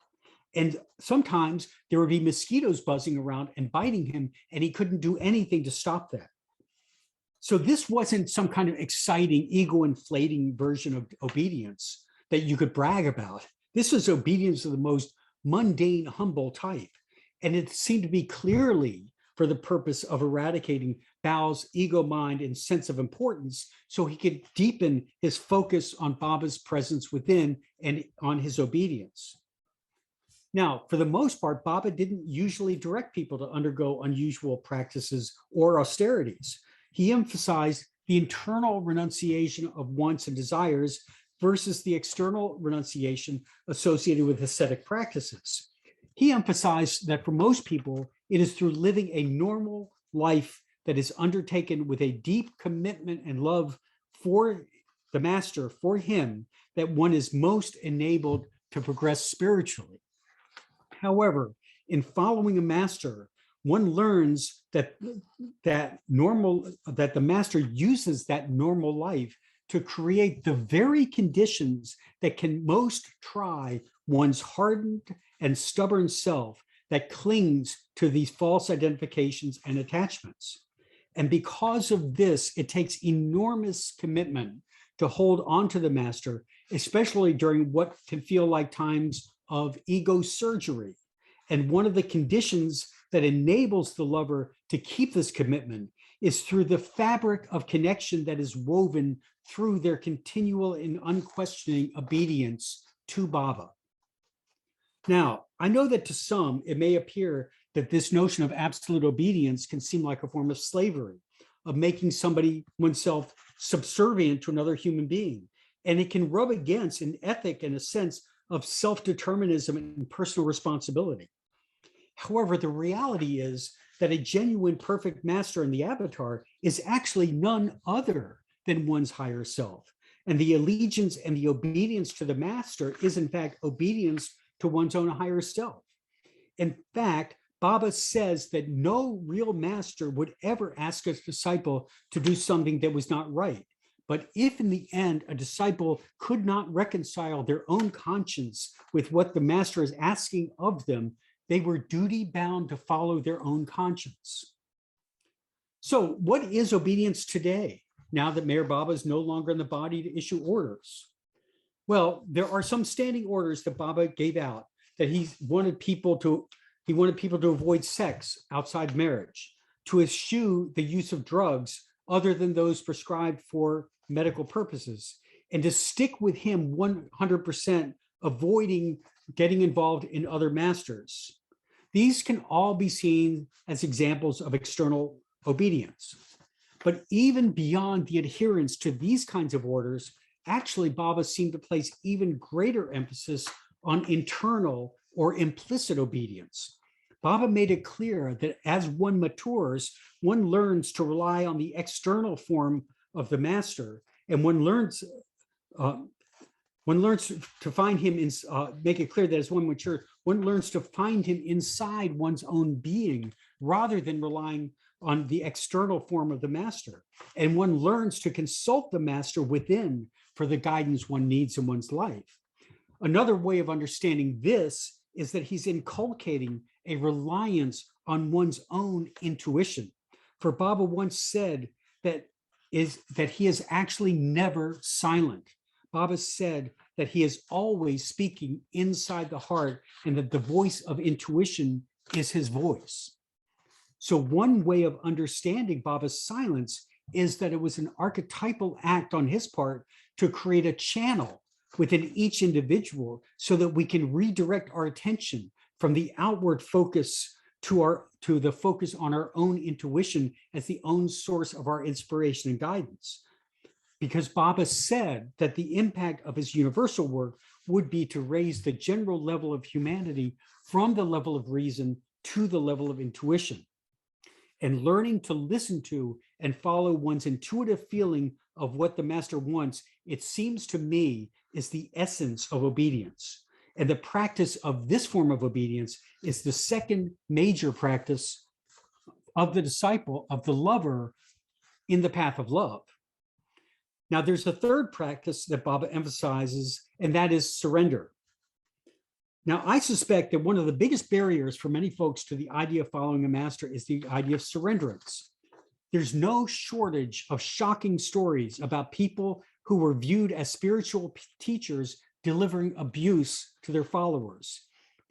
And sometimes there would be mosquitoes buzzing around and biting him, and he couldn't do anything to stop that. So this wasn't some kind of exciting, ego-inflating version of obedience that you could brag about. This was obedience of the most mundane, humble type. And it seemed to be clearly for the purpose of eradicating Bal's ego mind and sense of importance, so he could deepen his focus on Baba's presence within and on his obedience. Now, for the most part, Baba didn't usually direct people to undergo unusual practices or austerities. He emphasized the internal renunciation of wants and desires versus the external renunciation associated with ascetic practices. He emphasized that for most people, it is through living a normal life that is undertaken with a deep commitment and love for the master, for him, that one is most enabled to progress spiritually. However, in following a master, one learns that the master uses that normal life to create the very conditions that can most try one's hardened and stubborn self that clings to these false identifications and attachments. And because of this, it takes enormous commitment to hold on to the master, especially during what can feel like times of ego surgery. And one of the conditions that enables the lover to keep this commitment is through the fabric of connection that is woven through their continual and unquestioning obedience to Baba. Now, I know that to some, it may appear that this notion of absolute obedience can seem like a form of slavery, of making oneself subservient to another human being. And it can rub against an ethic and a sense of self-determinism and personal responsibility. However, the reality is that a genuine perfect master in the avatar is actually none other than one's higher self. And the allegiance and the obedience to the master is in fact obedience to one's own higher self. In fact, Baba says that no real master would ever ask a disciple to do something that was not right, But if in the end a disciple could not reconcile their own conscience with what the master is asking of them, they were duty bound to follow their own conscience. So what is obedience today, now that Meher Baba is no longer in the body to issue orders? Well, there are some standing orders that Baba gave out, that he wanted people to avoid sex outside marriage, to eschew the use of drugs other than those prescribed for medical purposes, and to stick with him 100%, avoiding getting involved in other masters. These can all be seen as examples of external obedience. But even beyond the adherence to these kinds of orders, actually, Baba seemed to place even greater emphasis on internal or implicit obedience. Baba made it clear that as one matures, one learns to rely on the external form of the master, and one learns to find him in, make it clear that as one matures, one learns to find him inside one's own being rather than relying on the external form of the master. And one learns to consult the master within for the guidance one needs in one's life. Another way of understanding this is that he's inculcating a reliance on one's own intuition. For Baba once said that he is actually never silent. Baba said that he is always speaking inside the heart, and that the voice of intuition is his voice. So one way of understanding Baba's silence is that it was an archetypal act on his part to create a channel within each individual so that we can redirect our attention from the outward focus to the focus on our own intuition as the own source of our inspiration and guidance. Because Baba said that the impact of his universal work would be to raise the general level of humanity from the level of reason to the level of intuition. And learning to listen to and follow one's intuitive feeling of what the master wants, it seems to me, is the essence of obedience. And the practice of this form of obedience is the second major practice of the disciple, of the lover in the path of love. Now, there's a third practice that Baba emphasizes, and that is surrender. Now, I suspect that one of the biggest barriers for many folks to the idea of following a master is the idea of surrenderance. There's no shortage of shocking stories about people who were viewed as spiritual teachers delivering abuse to their followers.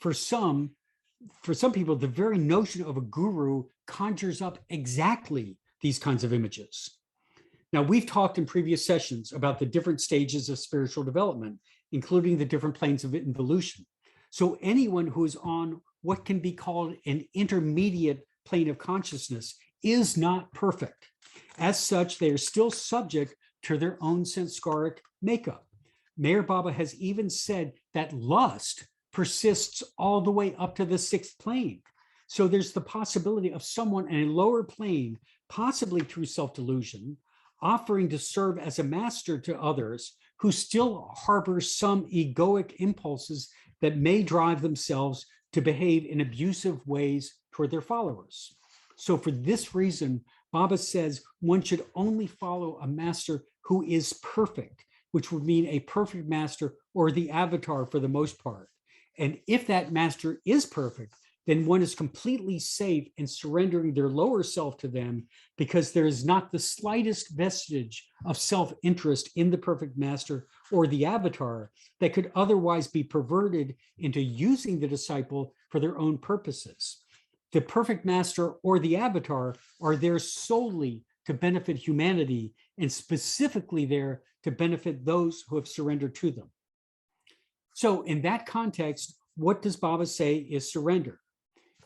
For some people, the very notion of a guru conjures up exactly these kinds of images. Now, we've talked in previous sessions about the different stages of spiritual development, including the different planes of involution. So anyone who is on what can be called an intermediate plane of consciousness is not perfect. As such, they are still subject to their own samskaric makeup. Meher Baba has even said that lust persists all the way up to the sixth plane. So there's the possibility of someone in a lower plane, possibly through self-delusion, offering to serve as a master to others who still harbor some egoic impulses that may drive themselves to behave in abusive ways toward their followers. So for this reason, Baba says one should only follow a master who is perfect, which would mean a perfect master or the avatar for the most part. And if that master is perfect, then one is completely safe in surrendering their lower self to them, because there is not the slightest vestige of self-interest in the perfect master or the avatar that could otherwise be perverted into using the disciple for their own purposes. The perfect master or the avatar are there solely to benefit humanity, and specifically there to benefit those who have surrendered to them. So in that context, what does Baba say is surrender?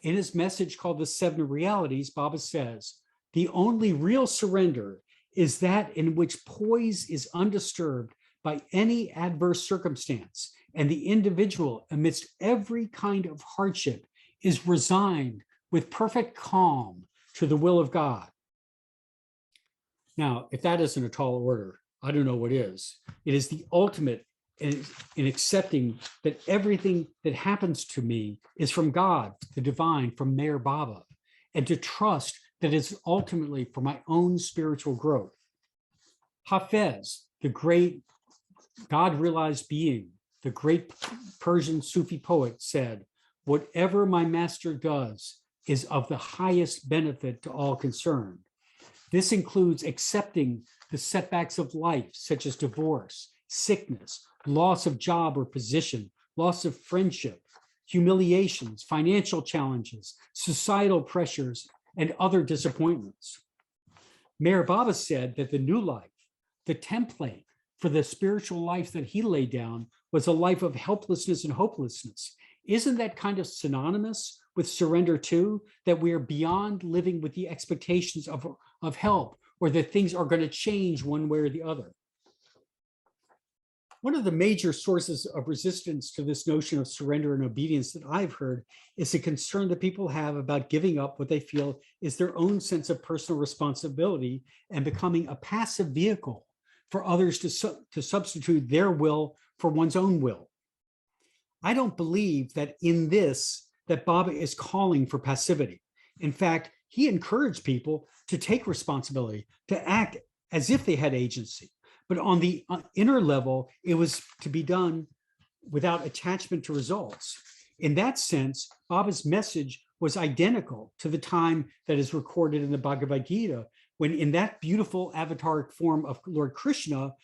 In his message called The Seven Realities, Baba says, the only real surrender is that in which poise is undisturbed by any adverse circumstance, and the individual, amidst every kind of hardship, is resigned with perfect calm to the will of God. Now, if that isn't a tall order, I don't know what is. It is the ultimate in accepting that everything that happens to me is from God, the divine, from Meher Baba, and to trust that it's ultimately for my own spiritual growth. Hafez, the great God-realized being, the great Persian Sufi poet, said, "Whatever my master does is of the highest benefit to all concerned. This includes accepting the setbacks of life, such as divorce, sickness, loss of job or position, loss of friendship, humiliations, financial challenges, societal pressures, and other disappointments." Mayor Baba said that the new life, the template for the spiritual life that he laid down, was a life of helplessness and hopelessness. Isn't that kind of synonymous with surrender too? That we are beyond living with the expectations of help, or that things are going to change one way or the other. One of the major sources of resistance to this notion of surrender and obedience that I've heard is the concern that people have about giving up what they feel is their own sense of personal responsibility and becoming a passive vehicle for others to substitute their will for one's own will. I don't believe that in this, that Baba is calling for passivity. In fact, he encouraged people to take responsibility, to act as if they had agency. But on the inner level, it was to be done without attachment to results. In that sense, Baba's message was identical to the time that is recorded in the Bhagavad Gita, when in that beautiful avataric form of Lord Krishna,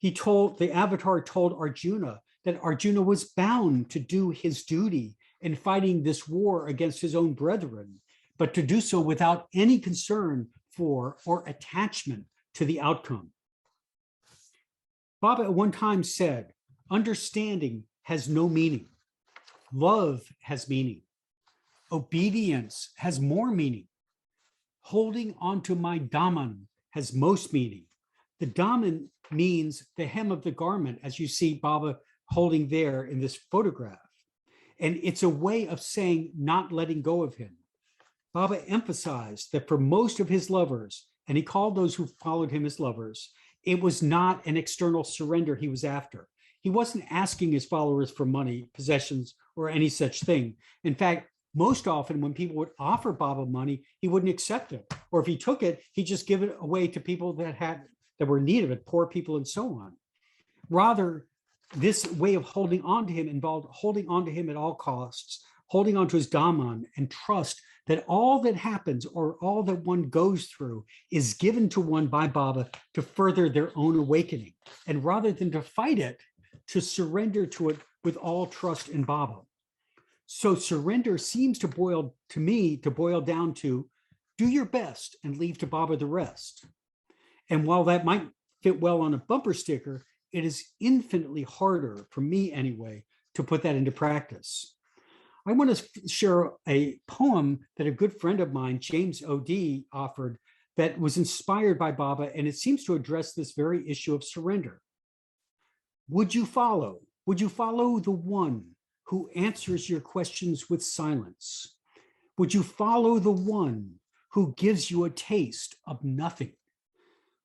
the avatar told Arjuna that Arjuna was bound to do his duty in fighting this war against his own brethren, but to do so without any concern for or attachment to the outcome. Baba at one time said, "Understanding has no meaning. Love has meaning. Obedience has more meaning. Holding onto my daman has most meaning." The daman means the hem of the garment, as you see Baba holding there in this photograph. And it's a way of saying not letting go of him. Baba emphasized that for most of his lovers, and he called those who followed him his lovers, it was not an external surrender he was after. He wasn't asking his followers for money, possessions, or any such thing. In fact, most often when people would offer Baba money, he wouldn't accept it. Or if he took it, he'd just give it away to people that were in need of it, poor people and so on. Rather, this way of holding on to him involved holding on to him at all costs, holding on to his daman, and trust that all that happens or all that one goes through is given to one by Baba to further their own awakening. And rather than to fight it, to surrender to it with all trust in Baba. So surrender seems to boil down to do your best and leave to Baba the rest. And while that might fit well on a bumper sticker, it is infinitely harder, for me anyway, to put that into practice. I want to share a poem that a good friend of mine, James O.D., offered that was inspired by Baba, and it seems to address this very issue of surrender. Would you follow the one who answers your questions with silence? Would you follow the one who gives you a taste of nothing?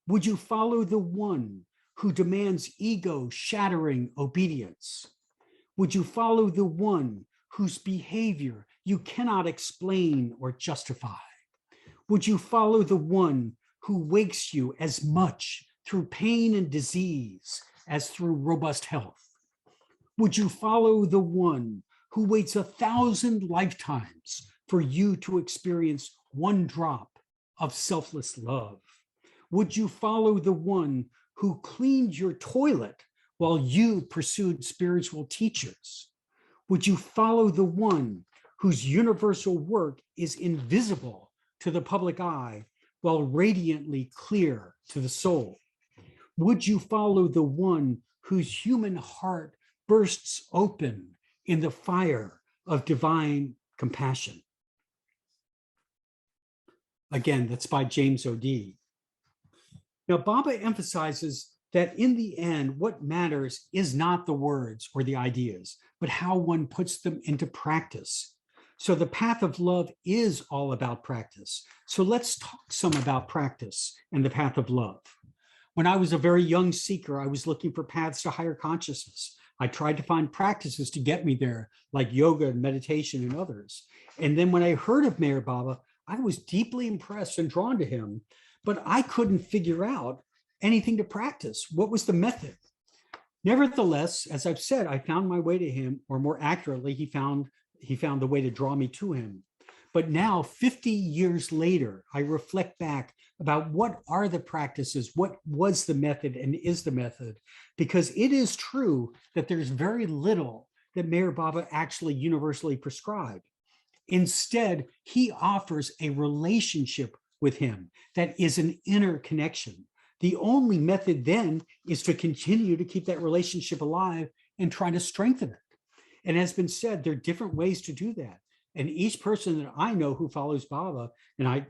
Would you follow the one who demands ego-shattering obedience? Would you follow the one whose behavior you cannot explain or justify? Would you follow the one who wakes you as much through pain and disease as through robust health? Would you follow the one who waits 1,000 lifetimes for you to experience one drop of selfless love? Would you follow the one who cleaned your toilet while you pursued spiritual teachers? Would you follow the one whose universal work is invisible to the public eye while radiantly clear to the soul? Would you follow the one whose human heart bursts open in the fire of divine compassion? Again, that's by James O.D. Now, Baba emphasizes that in the end, what matters is not the words or the ideas, but how one puts them into practice. So the path of love is all about practice. So let's talk some about practice and the path of love. When I was a very young seeker, I was looking for paths to higher consciousness. I tried to find practices to get me there, like yoga and meditation and others. And then when I heard of Mayor Baba, I was deeply impressed and drawn to him, but I couldn't figure out anything to practice. What was the method? Nevertheless, as I've said, I found my way to him, or more accurately, he found the way to draw me to him. But now, 50 years later, I reflect back about what are the practices, what was the method and is the method, because it is true that there's very little that Meher Baba actually universally prescribed. Instead, he offers a relationship with him that is an inner connection. The only method then is to continue to keep that relationship alive and try to strengthen it. And as been said, there are different ways to do that. And each person that I know who follows Baba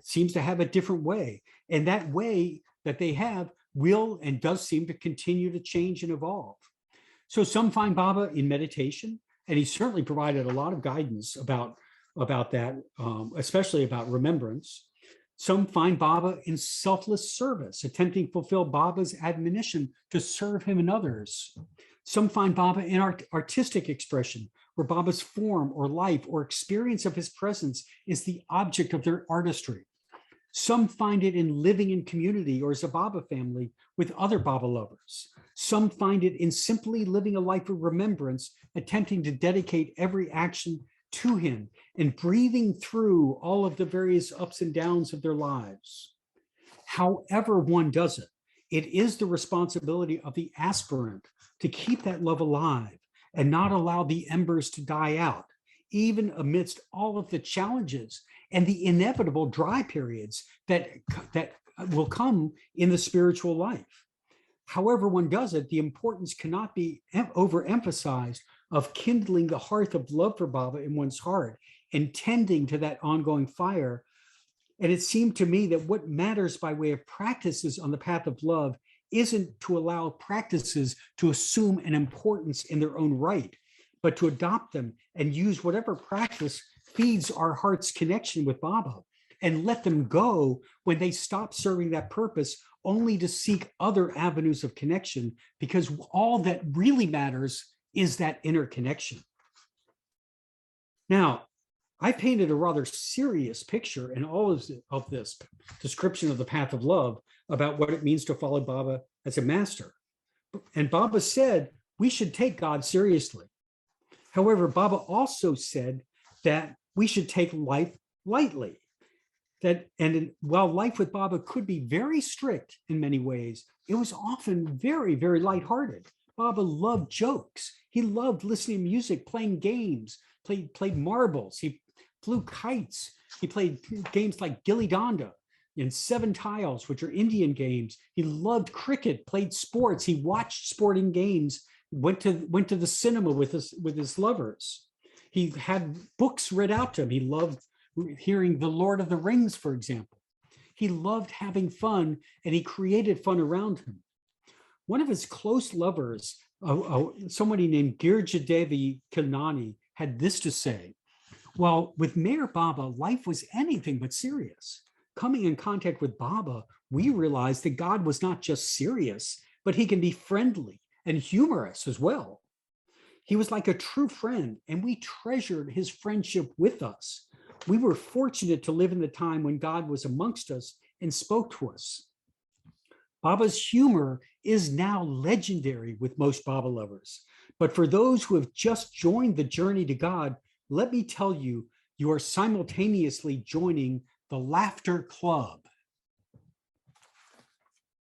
seems to have a different way. And that way that they have will and does seem to continue to change and evolve. So some find Baba in meditation, and he certainly provided a lot of guidance about that, especially about remembrance. Some find Baba in selfless service, attempting to fulfill Baba's admonition to serve him and others. Some find Baba in artistic expression, where Baba's form or life or experience of his presence is the object of their artistry. Some find it in living in community or as a Baba family with other Baba lovers. Some find it in simply living a life of remembrance, attempting to dedicate every action to him and breathing through all of the various ups and downs of their lives. However one does it, it is the responsibility of the aspirant to keep that love alive and not allow the embers to die out, even amidst all of the challenges and the inevitable dry periods that will come in the spiritual life. However one does it, the importance cannot be overemphasized of kindling the hearth of love for Baba in one's heart and tending to that ongoing fire. And it seemed to me that what matters by way of practices on the path of love isn't to allow practices to assume an importance in their own right, but to adopt them and use whatever practice feeds our heart's connection with Baba, and let them go when they stop serving that purpose, only to seek other avenues of connection, because all that really matters is that inner connection. Now, I painted a rather serious picture in all of this description of the path of love about what it means to follow Baba as a master. And Baba said we should take God seriously. However, Baba also said that we should take life lightly. While life with Baba could be very strict in many ways, it was often very, very lighthearted. Baba loved jokes. He loved listening to music, playing games, played marbles. He flew kites. He played games like Gilli Danda and Seven Tiles, which are Indian games. He loved cricket, played sports. He watched sporting games, went to the cinema with his lovers. He had books read out to him. He loved hearing The Lord of the Rings, for example. He loved having fun, and he created fun around him. One of his close lovers, somebody named Girja Devi Kilnani, had this to say: "Well, with Meher Baba, life was anything but serious. Coming in contact with Baba, we realized that God was not just serious, but he can be friendly and humorous as well. He was like a true friend, and we treasured his friendship with us. We were fortunate to live in the time when God was amongst us and spoke to us." Baba's humor is now legendary with most Baba lovers. But for those who have just joined the journey to God, let me tell you, you are simultaneously joining the Laughter Club.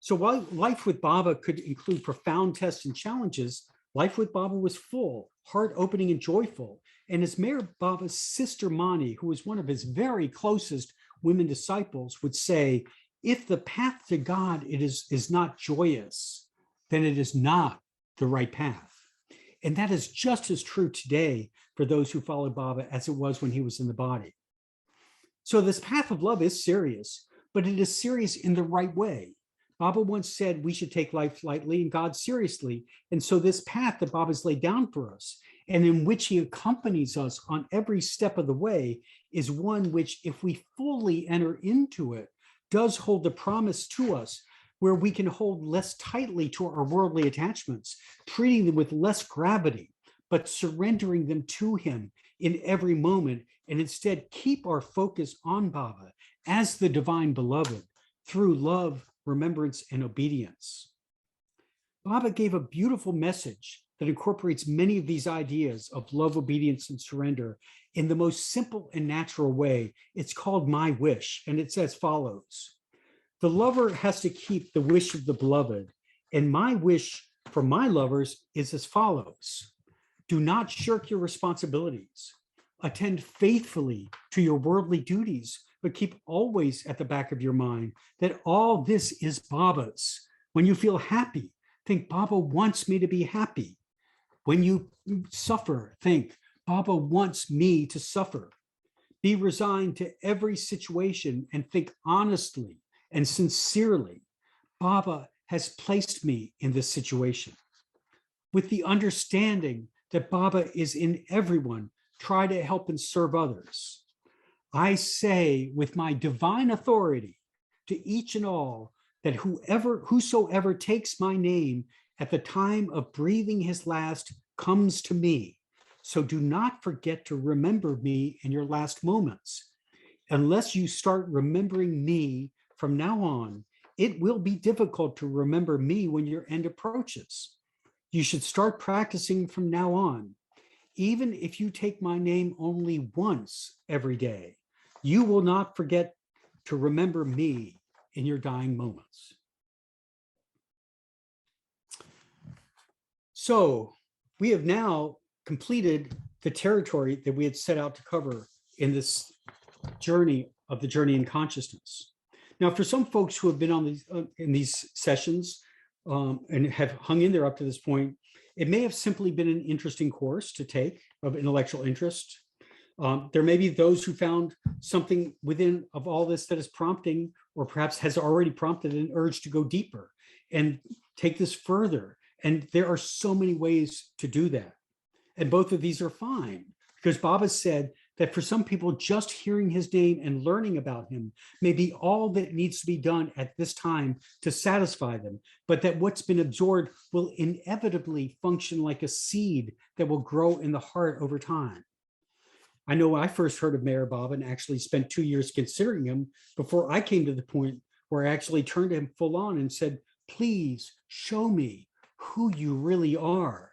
So while life with Baba could include profound tests and challenges, life with Baba was full, heart-opening, and joyful. And as Meher Baba's sister Mani, who was one of his very closest women disciples, would say, if the path to God is not joyous, then it is not the right path. And that is just as true today for those who follow Baba as it was when he was in the body. So this path of love is serious, but it is serious in the right way. Baba once said we should take life lightly and God seriously. And so this path that Baba's laid down for us, and in which he accompanies us on every step of the way, is one which, if we fully enter into it, does hold the promise to us where we can hold less tightly to our worldly attachments, treating them with less gravity, but surrendering them to him in every moment, and instead keep our focus on Baba as the divine beloved through love, remembrance, and obedience. Baba gave a beautiful message that incorporates many of these ideas of love, obedience, and surrender in the most simple and natural way. It's called My Wish, and it's as follows. The lover has to keep the wish of the beloved, and my wish for my lovers is as follows. Do not shirk your responsibilities. Attend faithfully to your worldly duties, but keep always at the back of your mind that all this is Baba's. When you feel happy, think Baba wants me to be happy. When you suffer, think Baba wants me to suffer. Be resigned to every situation and think honestly and sincerely, Baba has placed me in this situation. With the understanding that Baba is in everyone, try to help and serve others. I say with my divine authority to each and all that whosoever takes my name at the time of breathing his last comes to me. So do not forget to remember me in your last moments. Unless you start remembering me from now on, it will be difficult to remember me when your end approaches. You should start practicing from now on. Even if you take my name only once every day, you will not forget to remember me in your dying moments. So we have now completed the territory that we had set out to cover in this journey of the journey in consciousness. Now, for some folks who have been on these in these sessions and have hung in there up to this point, it may have simply been an interesting course to take of intellectual interest. There may be those who found something within of all this that is prompting, or perhaps has already prompted an urge to go deeper and take this further. And there are so many ways to do that. And both of these are fine, because Baba said that for some people, just hearing his name and learning about him may be all that needs to be done at this time to satisfy them, but that what's been absorbed will inevitably function like a seed that will grow in the heart over time. I know when I first heard of Meher Baba and actually spent 2 years considering him before I came to the point where I actually turned to him full on and said, please show me who you really are.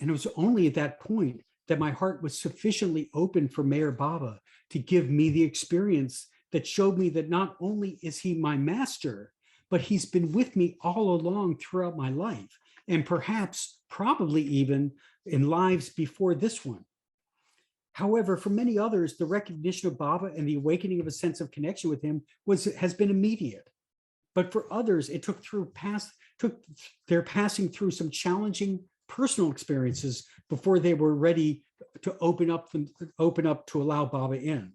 And it was only at that point that my heart was sufficiently open for Meher Baba to give me the experience that showed me that not only is he my master, but he's been with me all along throughout my life, and perhaps, probably even in lives before this one. Towever, for many others, the recognition of Baba and the awakening of a sense of connection with him has been immediate. But for others, it took their passing through some challenging personal experiences before they were ready to open up to allow Baba in.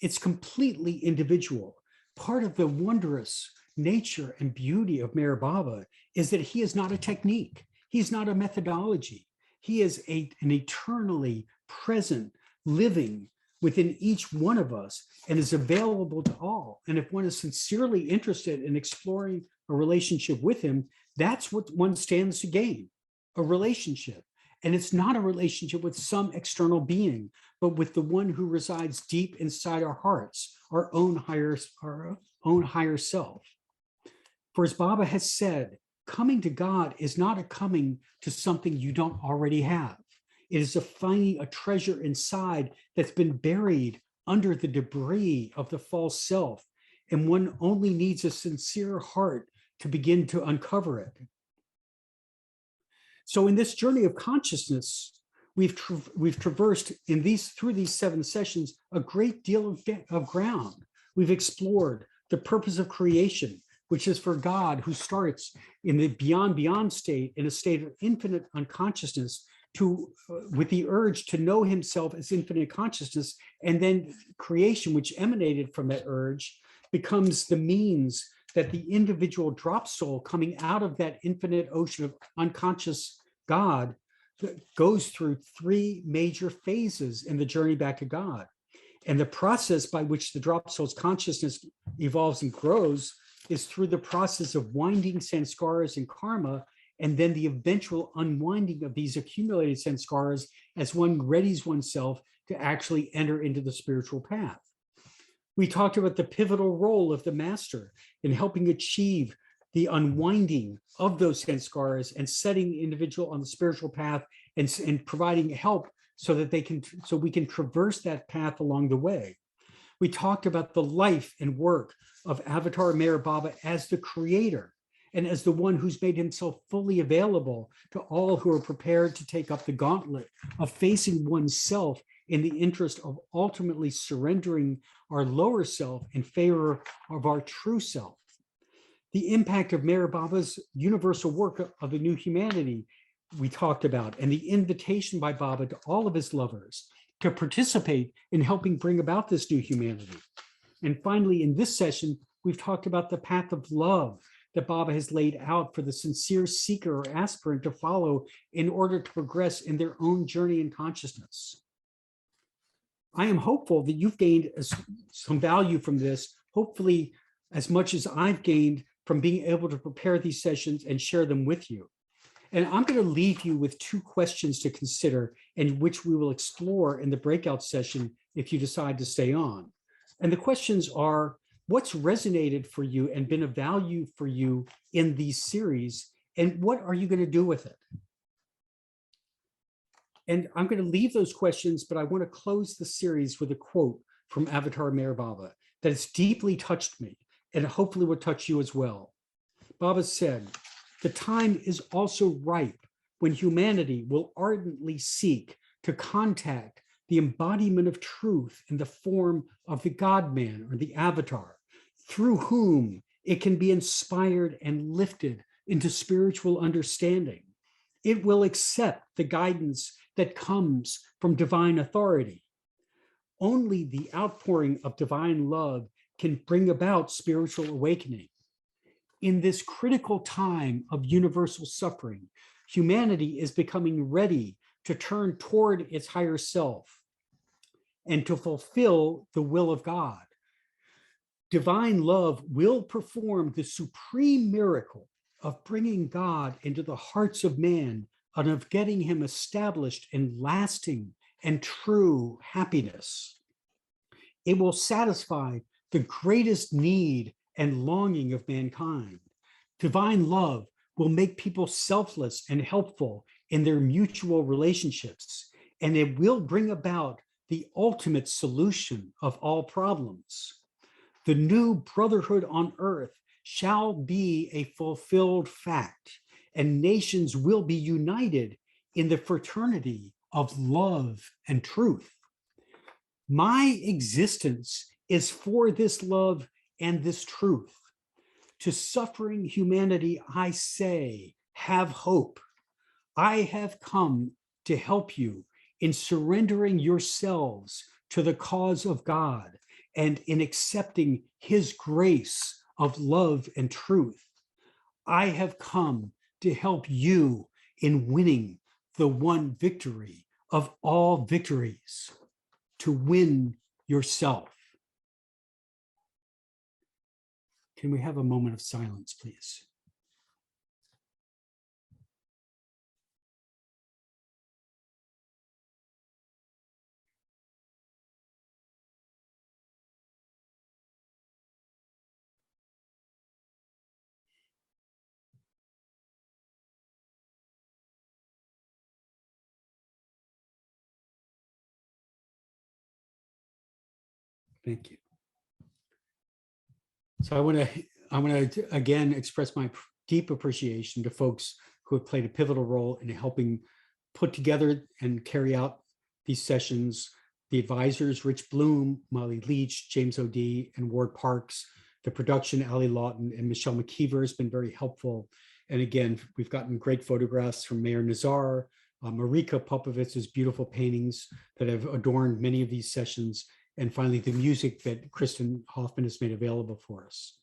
It's completely individual. Part of the wondrous nature and beauty of Meher Baba is that he is not a technique. He's not a methodology. He is an eternally present, living within each one of us and is available to all. And if one is sincerely interested in exploring a relationship with him, that's what one stands to gain, a relationship. And it's not a relationship with some external being, but with the one who resides deep inside our hearts, our own higher self. For as Baba has said, coming to God is not a coming to something you don't already have. It is a finding a treasure inside that's been buried under the debris of the false self, and one only needs a sincere heart to begin to uncover it. So in this journey of consciousness, we've traversed through these 7 sessions a great deal of ground. We've explored the purpose of creation, which is for God, who starts in the beyond state, in a state of infinite unconsciousness, with the urge to know himself as infinite consciousness, and then creation, which emanated from that urge, becomes the means that the individual drop soul coming out of that infinite ocean of unconscious God goes through 3 major phases in the journey back to God. And the process by which the drop soul's consciousness evolves and grows is through the process of winding sanskaras and karma, and then the eventual unwinding of these accumulated sanskaras as one readies oneself to actually enter into the spiritual path. We talked about the pivotal role of the master in helping achieve the unwinding of those sanskaras and setting the individual on the spiritual path and providing help so that we can traverse that path along the way. We talked about the life and work of Avatar Meher Baba as the creator and as the one who's made himself fully available to all who are prepared to take up the gauntlet of facing oneself in the interest of ultimately surrendering our lower self in favor of our true self. The impact of Meher Baba's universal work of the new humanity we talked about, and the invitation by Baba to all of his lovers to participate in helping bring about this new humanity. And finally, in this session, we've talked about the path of love that Baba has laid out for the sincere seeker or aspirant to follow in order to progress in their own journey in consciousness. I am hopeful that you've gained some value from this, hopefully as much as I've gained from being able to prepare these sessions and share them with you. And I'm going to leave you with 2 questions to consider, and which we will explore in the breakout session if you decide to stay on. And the questions are, what's resonated for you and been of value for you in these series, and what are you going to do with it? And I'm going to leave those questions, but I want to close the series with a quote from Avatar Meher Baba that has deeply touched me and hopefully will touch you as well. Baba said, "The time is also ripe when humanity will ardently seek to contact the embodiment of truth in the form of the God-man or the avatar, through whom it can be inspired and lifted into spiritual understanding. It will accept the guidance that comes from divine authority. Only the outpouring of divine love can bring about spiritual awakening. In this critical time of universal suffering, humanity is becoming ready to turn toward its higher self and to fulfill the will of God. Divine love will perform the supreme miracle of bringing God into the hearts of man and of getting him established in lasting and true happiness. It will satisfy the greatest need and longing of mankind. Divine love will make people selfless and helpful in their mutual relationships, and it will bring about the ultimate solution of all problems. The new brotherhood on earth shall be a fulfilled fact, and nations will be united in the fraternity of love and truth. My existence is for this love and this truth. To suffering humanity, I say, have hope. I have come to help you in surrendering yourselves to the cause of God and in accepting his grace of love and truth. I have come to help you in winning the one victory of all victories, to win yourself." Can we have a moment of silence, please? Thank you. So I want to again express my deep appreciation to folks who have played a pivotal role in helping put together and carry out these sessions. The advisors, Rich Bloom, Molly Leach, James O'D, and Ward Parks. The production, Ali Lawton and Michelle McKeever, has been very helpful. And again, we've gotten great photographs from Mayor Nazar, Marika Popovich's beautiful paintings that have adorned many of these sessions. And finally, the music that Kristen Hoffman has made available for us.